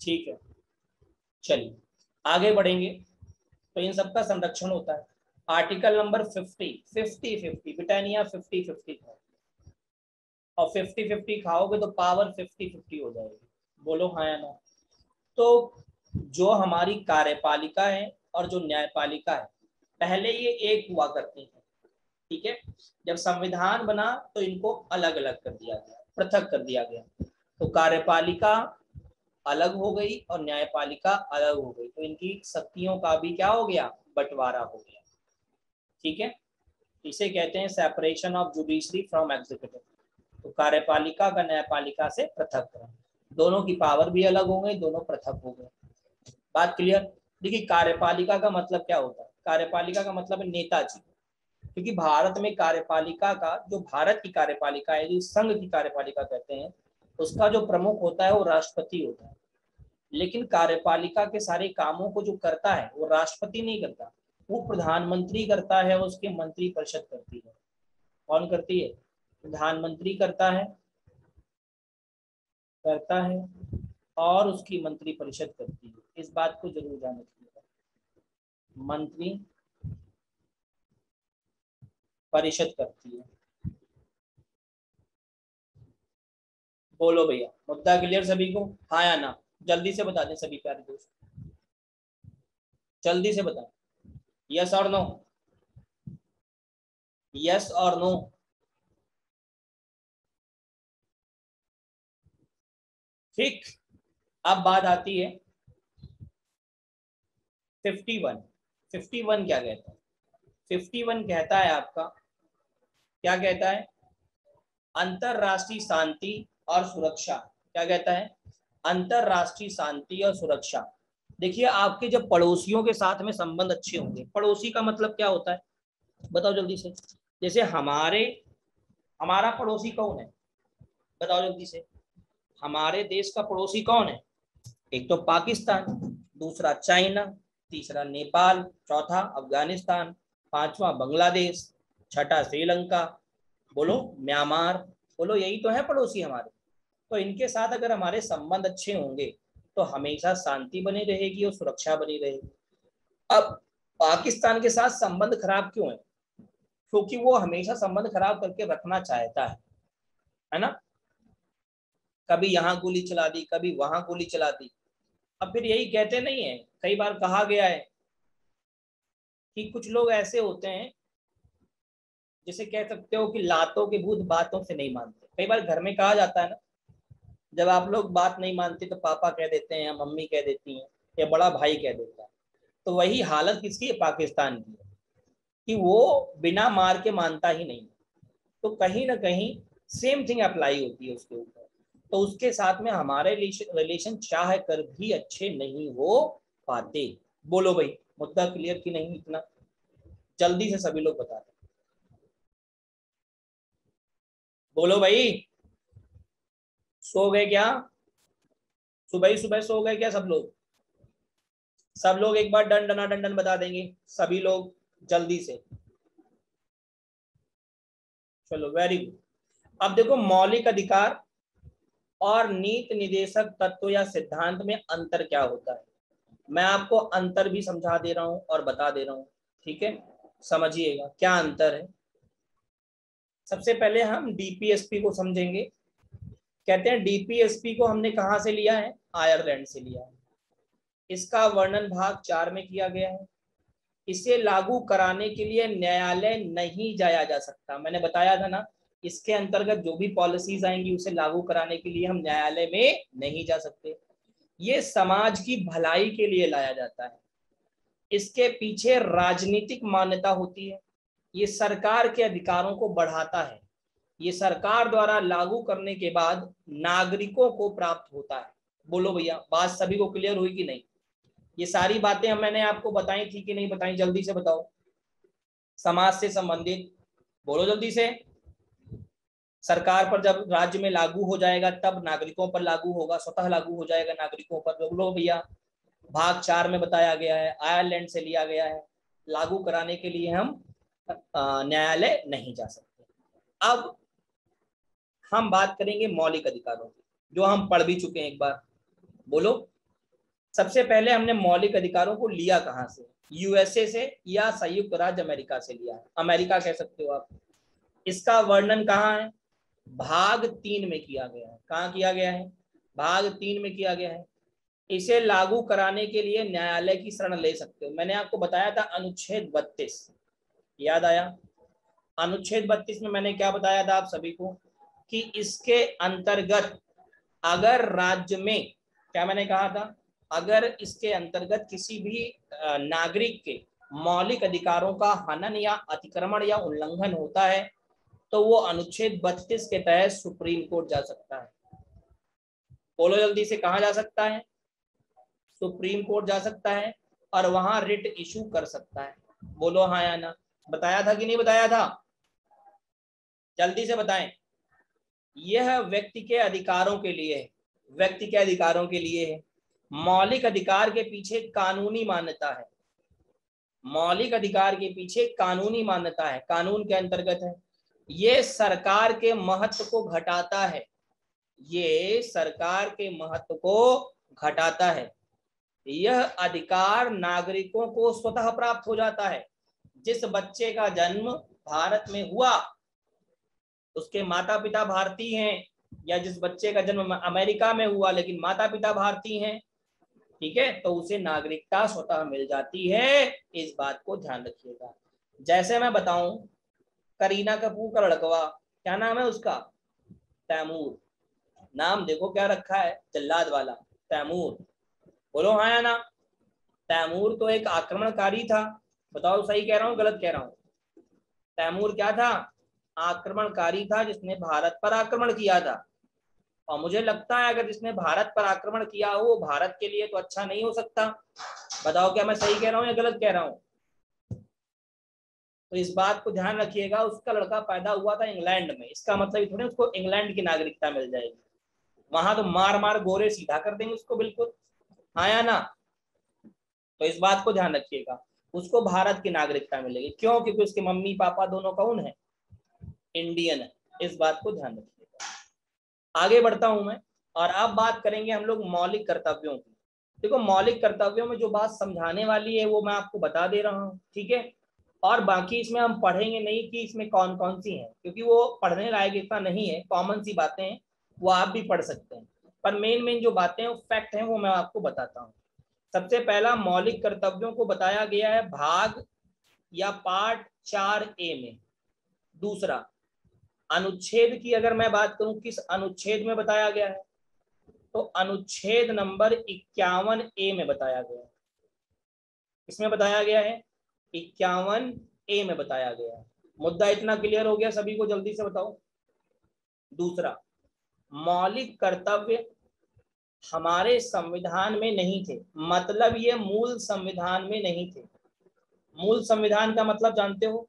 ठीक है, चलिए आगे बढ़ेंगे। तो इन सबका संरक्षण होता है। आर्टिकल नंबर 50 ब्रिटानिया 50 खाओ, और 50 खाओगे तो पावर 50 हो जाएगी। बोलो हाँ या ना? तो जो हमारी कार्यपालिका है और जो न्यायपालिका है, पहले ये एक हुआ करती है, ठीक है। जब संविधान बना तो इनको अलग अलग कर दिया गया, पृथक कर दिया गया। तो कार्यपालिका अलग हो गई और न्यायपालिका अलग हो गई, तो इनकी शक्तियों का भी क्या हो गया? बंटवारा हो गया, ठीक है। इसे कहते हैं separation of judiciary from executive. तो कार्यपालिका का न्यायपालिका से पृथक, दोनों की पावर भी अलग हो गई, दोनों पृथक हो गए। बात क्लियर? देखिए कार्यपालिका का मतलब क्या होता है? कार्यपालिका का मतलब है नेताजी, क्योंकि भारत में कार्यपालिका का, जो भारत की कार्यपालिका है, जो संघ की कार्यपालिका कहते हैं, उसका जो प्रमुख होता है वो राष्ट्रपति होता है। लेकिन कार्यपालिका के सारे कामों को जो करता है वो राष्ट्रपति नहीं करता, वो प्रधानमंत्री करता है, उसके मंत्री परिषद करती है। कौन करती है? प्रधानमंत्री करता है और उसकी मंत्री परिषद करती है। इस बात को जरूर ध्यान रखिएगा, मंत्री परिषद करती है। बोलो भैया, मुद्दा क्लियर सभी को? हाँ या ना? जल्दी से बता दें सभी प्यारे दोस्त, जल्दी से बताएं, यस और नो, यस और नो। ठीक, अब बात आती है 51। 51 क्या कहता है? 51 कहता है आपका, क्या कहता है? अंतरराष्ट्रीय शांति और सुरक्षा। क्या कहता है? अंतरराष्ट्रीय शांति और सुरक्षा। देखिए आपके जब पड़ोसियों के साथ में संबंध अच्छे होंगे, पड़ोसी का मतलब क्या होता है बताओ जल्दी से? जैसे हमारा पड़ोसी कौन है? बताओ जल्दी से। हमारे देश का पड़ोसी कौन है? एक तो पाकिस्तान, दूसरा चाइना, तीसरा नेपाल, चौथा अफगानिस्तान, पांचवा बांग्लादेश, छठा श्रीलंका, बोलो म्यांमार। बोलो यही तो है पड़ोसी हमारे। तो इनके साथ अगर हमारे संबंध अच्छे होंगे तो हमेशा शांति बनी रहेगी और सुरक्षा बनी रहेगी। अब पाकिस्तान के साथ संबंध खराब क्यों है? क्योंकि वो हमेशा संबंध खराब करके रखना चाहता है ना। कभी यहाँ गोली चला दी, कभी वहां गोली चला दी। अब फिर यही कहते नहीं है, कई बार कहा गया है कि कुछ लोग ऐसे होते हैं, जिसे कह सकते हो कि लातों के भूत बातों से नहीं मानते। कई बार घर में कहा जाता है ना, जब आप लोग बात नहीं मानते तो पापा कह देते हैं या मम्मी कह देती हैं या बड़ा भाई कह देता है। तो वही हालत किसकी है? पाकिस्तान की है, कि वो बिना मार के मानता ही नहीं। तो कहीं ना कहीं सेम थिंग अप्लाई होती है उसके ऊपर। तो उसके साथ में हमारे रिलेशन चाह कर भी अच्छे नहीं हो पाते। बोलो भाई, मुद्दा क्लियर कि नहीं? इतना जल्दी से सभी लोग बता दें, बोलो भाई। सो गए क्या? सुबह ही सुबह सो गए क्या सब लोग? सब लोग एक बार डन डना डंडन बता देंगे सभी लोग, जल्दी से। चलो वेरी गुड। अब देखो मौलिक अधिकार और नीति निदेशक तत्व या सिद्धांत में अंतर क्या होता है। मैं आपको अंतर भी समझा दे रहा हूं और बता दे रहा हूं, ठीक है। समझिएगा क्या अंतर है। सबसे पहले हम डीपीएसपी को समझेंगे। कहते हैं डीपीएसपी को हमने कहाँ से लिया है? आयरलैंड से लिया है। इसका वर्णन भाग 4 में किया गया है। इसे लागू कराने के लिए न्यायालय नहीं जाया जा सकता। मैंने बताया था ना, इसके अंतर्गत जो भी पॉलिसीज आएंगी उसे लागू कराने के लिए हम न्यायालय में नहीं जा सकते। ये समाज की भलाई के लिए लाया जाता है। इसके पीछे राजनीतिक मान्यता होती है। ये सरकार के अधिकारों को बढ़ाता है। ये सरकार द्वारा लागू करने के बाद नागरिकों को प्राप्त होता है। बोलो भैया, बात सभी को क्लियर हुई कि नहीं? ये सारी बातें मैंने आपको बताई थी कि नहीं बताई? जल्दी से बताओ। समाज से संबंधित, बोलो जल्दी से। सरकार पर जब राज्य में लागू हो जाएगा तब नागरिकों पर लागू होगा, स्वतः लागू हो जाएगा नागरिकों पर। बोलो भैया, भाग 4 में बताया गया है, आयरलैंड से लिया गया है। लागू कराने के लिए हम न्यायालय नहीं जा सकते। अब हम बात करेंगे मौलिक अधिकारों की, जो हम पढ़ भी चुके हैं एक बार। बोलो, सबसे पहले हमने मौलिक अधिकारों को लिया कहां से? यूएसए से या संयुक्त राज्य अमेरिका से लिया है। अमेरिका कह सकते हो आप। इसका वर्णन कहाँ है? भाग 3 में किया गया है। कहाँ किया गया है? भाग 3 में किया गया है। इसे लागू कराने के लिए न्यायालय की शरण ले सकते हो। मैंने आपको बताया था अनुच्छेद 32, याद आया? अनुच्छेद 32 में मैंने क्या बताया था आप सभी को? कि इसके अंतर्गत अगर राज्य में, क्या मैंने कहा था? अगर इसके अंतर्गत किसी भी नागरिक के मौलिक अधिकारों का हनन या अतिक्रमण या उल्लंघन होता है तो वो अनुच्छेद 32 के तहत सुप्रीम कोर्ट जा सकता है। बोलो जल्दी से, कहां जा सकता है? सुप्रीम कोर्ट जा सकता है और वहां रिट इशू कर सकता है। बोलो हाँ या ना? बताया था कि नहीं बताया था? जल्दी से बताएं। यह व्यक्ति के अधिकारों के लिए है। व्यक्ति के अधिकारों के लिए है। मौलिक अधिकार के पीछे कानूनी मान्यता है। मौलिक अधिकार के पीछे कानूनी मान्यता है, कानून के अंतर्गत है। ये सरकार के महत्व को घटाता है। ये सरकार के महत्व को घटाता है। यह अधिकार नागरिकों को स्वतः प्राप्त हो जाता है। जिस बच्चे का जन्म भारत में हुआ, उसके माता पिता भारतीय हैं, या जिस बच्चे का जन्म अमेरिका में हुआ लेकिन माता पिता भारतीय हैं, ठीक है, तो उसे नागरिकता स्वतः मिल जाती है। इस बात को ध्यान रखिएगा। जैसे मैं बताऊं, करीना कपूर का लड़कवा, क्या नाम है उसका? तैमूर। नाम देखो क्या रखा है, जल्लाद वाला, तैमूर। बोलो हाँ या ना? तैमूर तो एक आक्रमणकारी था। बताओ सही कह रहा हूँ गलत कह रहा हूँ? तैमूर क्या था? आक्रमणकारी था, जिसने भारत पर आक्रमण किया था। और मुझे लगता है अगर जिसने भारत पर आक्रमण किया हो वो भारत के लिए तो अच्छा नहीं हो सकता। बताओ क्या मैं सही कह रहा हूँ या गलत कह रहा हूँ? तो इस बात को ध्यान रखिएगा। उसका लड़का पैदा हुआ था इंग्लैंड में, इसका मतलब थोड़ी उसको इंग्लैंड की नागरिकता मिल जाएगी। वहां तो मार मार गोरे सीधा कर देंगे उसको, बिल्कुल। हाँ या ना? तो इस बात को ध्यान रखिएगा। उसको भारत की नागरिकता मिलेगी। क्यों? क्योंकि उसके मम्मी पापा दोनों कौन है? इंडियन है। इस बात को ध्यान रखिएगा। आगे बढ़ता हूं मैं, और अब बात करेंगे हम लोग मौलिक कर्तव्यों की। देखो, मौलिक कर्तव्यों में जो बात समझाने वाली है वो मैं आपको बता दे रहा हूँ, ठीक है? और बाकी इसमें हम पढ़ेंगे नहीं कि इसमें कौन कौन सी हैं, क्योंकि वो पढ़ने लायक इतना नहीं है। कॉमन सी बातें हैं, वो आप भी पढ़ सकते हैं। पर मेन मेन जो बातें हैं, फैक्ट हैं, वो मैं आपको बताता हूँ। सबसे पहला मौलिक कर्तव्यों को बताया गया है भाग या पार्ट 4A में। दूसरा, अनुच्छेद की अगर मैं बात करूं, किस अनुच्छेद में बताया गया है, तो अनुच्छेद नंबर 51A में बताया गया है। इसमें बताया गया है 51A में बताया गया है। मुद्दा इतना क्लियर हो गया सभी को? जल्दी से बताओ। दूसरा, मौलिक कर्तव्य हमारे संविधान में नहीं थे। मतलब ये मूल संविधान में नहीं थे। मूल संविधान का मतलब जानते हो?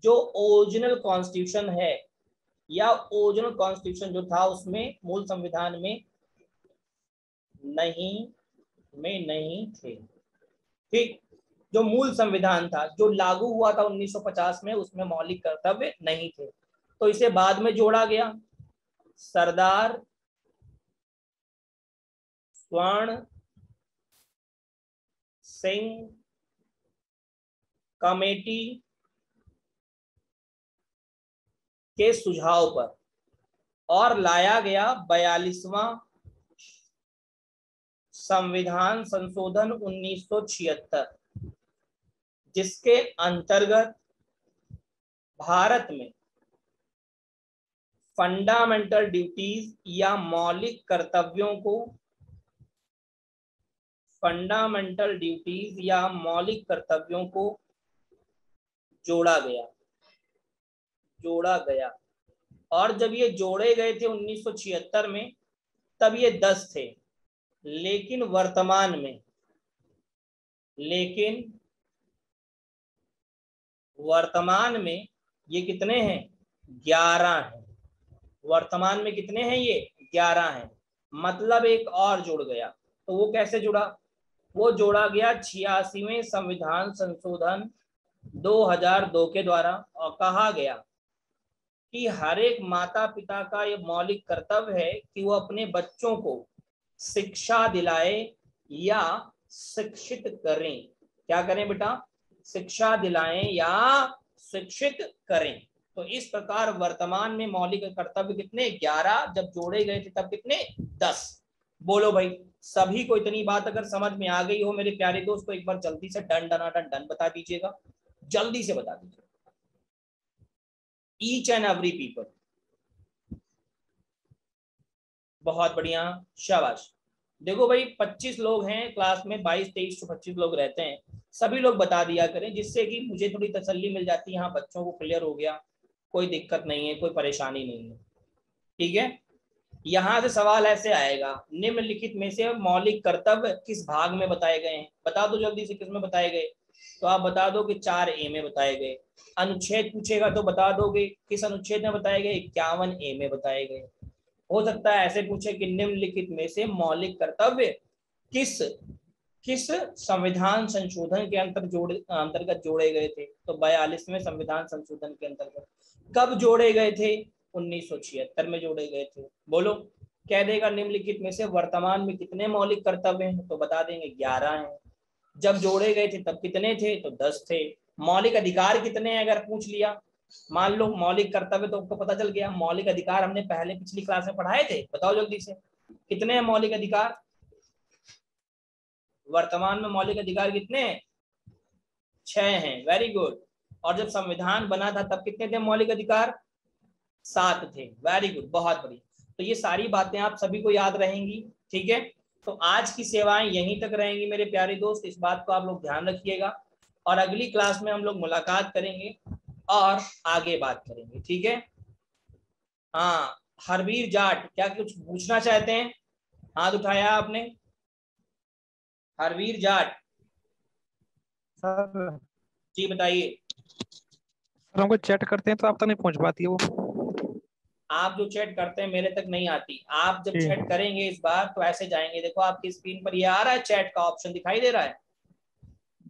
जो ओरिजिनल कॉन्स्टिट्यूशन है या ओरिजिनल कॉन्स्टिट्यूशन जो था उसमें, मूल संविधान में नहीं थे। ठीक, जो मूल संविधान था जो लागू हुआ था 1950 में, उसमें मौलिक कर्तव्य नहीं थे। तो इसे बाद में जोड़ा गया। सरदार स्वर्ण सिंह कमेटी के सुझाव पर और लाया गया 42वां संविधान संशोधन 1976, जिसके अंतर्गत भारत में फंडामेंटल ड्यूटीज या मौलिक कर्तव्यों को जोड़ा गया। और जब ये जोड़े गए थे 1976 में, तब ये 10 थे, लेकिन वर्तमान में ये कितने हैं? 11 हैं। वर्तमान में कितने हैं? ये 11 हैं। मतलब एक और जुड़ गया। तो वो कैसे जुड़ा? वो जोड़ा गया 86वें संविधान संशोधन 2002 के द्वारा, और कहा गया कि हर एक माता पिता का ये मौलिक कर्तव्य है कि वो अपने बच्चों को शिक्षा दिलाए या शिक्षित करें। क्या करें बेटा? शिक्षा दिलाएं या शिक्षित करें। तो इस प्रकार वर्तमान में मौलिक कर्तव्य कितने? 11। जब जोड़े गए थे तब कितने? 10। बोलो भाई, सभी को इतनी बात अगर समझ में आ गई हो मेरे प्यारे दोस्त, तो एक बार जल्दी से डन डनाटन डन बता दीजिएगा, जल्दी से बता दीजिएगा। Each and every people. बहुत बढ़िया, शाबाश। देखो भाई 25 लोग हैं क्लास में, 22-23 तो 25 लोग रहते हैं, सभी लोग बता दिया करें, जिससे कि मुझे थोड़ी तसल्ली मिल जाती है। हाँ, बच्चों को क्लियर हो गया, कोई दिक्कत नहीं है, कोई परेशानी नहीं है। ठीक है, यहां से सवाल ऐसे आएगा, निम्नलिखित में से मौलिक कर्तव्य किस भाग में बताए गए हैं? बता दो जल्दी से, किस में बताए गए? तो आप बता दो कि 4A में बताए गए। अनुच्छेद पूछेगा तो बता दोगे किस अनुच्छेद में बताए गए? 51A में बताए गए। हो सकता है ऐसे पूछे कि निम्नलिखित में से मौलिक कर्तव्य किस संविधान संशोधन के अंतर्गत जोड़े गए थे? तो 42वें संविधान संशोधन के अंतर्गत। कब जोड़े गए थे? 1976 में जोड़े गए थे। बोलो, कह देगा निम्नलिखित में से वर्तमान में कितने मौलिक कर्तव्य हैं? तो बता देंगे 11 हैं। जब जोड़े गए थे तब कितने थे? तो 10 थे। मौलिक अधिकार कितने हैं अगर पूछ लिया? मान लो मौलिक कर्तव्य तो आपको पता चल गया, मौलिक अधिकार हमने पहले पिछली क्लास में पढ़ाए थे। बताओ जल्दी से, कितने हैं मौलिक अधिकार? वर्तमान में मौलिक अधिकार कितने हैं? 6 हैं। Very good. और जब संविधान बना था तब कितने थे मौलिक अधिकार? 7 थे। वेरी गुड, बहुत बढ़िया। तो ये सारी बातें आप सभी को याद रहेंगी। ठीक है, तो आज की सेवाएं यहीं तक रहेंगी मेरे प्यारे दोस्त, इस बात को आप लोग ध्यान रखिएगा। और अगली क्लास में हम लोग मुलाकात करेंगे और आगे बात करेंगे। ठीक है, हाँ, हरवीर जाट क्या कुछ पूछना चाहते हैं? हाथ उठाया आपने। हरवीर जाट सर जी बताइए। सर हमको चैट करते हैं तो आप तक नहीं पहुंच पाती है वो। आप जो चैट करते हैं मेरे तक नहीं आती। आप जब चैट करेंगे इस बार तो ऐसे जाएंगे, देखो आपकी स्क्रीन पर ये आ रहा है, चैट का ऑप्शन दिखाई दे रहा है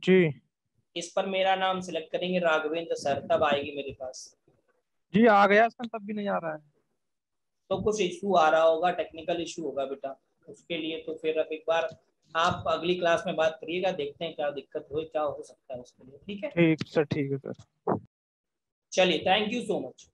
जी। इस पर मेरा नाम सिलेक्ट करेंगे राघवेंद्र सर, तब आएगी मेरे पास। जी आ गया सर, तब भी नहीं आ रहा है। तो कुछ इशू आ रहा होगा, टेक्निकल इशू होगा बेटा, उसके लिए तो फिर अब एक बार आप अगली क्लास में बात करिएगा, देखते हैं क्या दिक्कत हो, क्या हो सकता है उसके लिए। ठीक है, ठीक सर, ठीक है सर। चलिए, थैंक यू सो मच।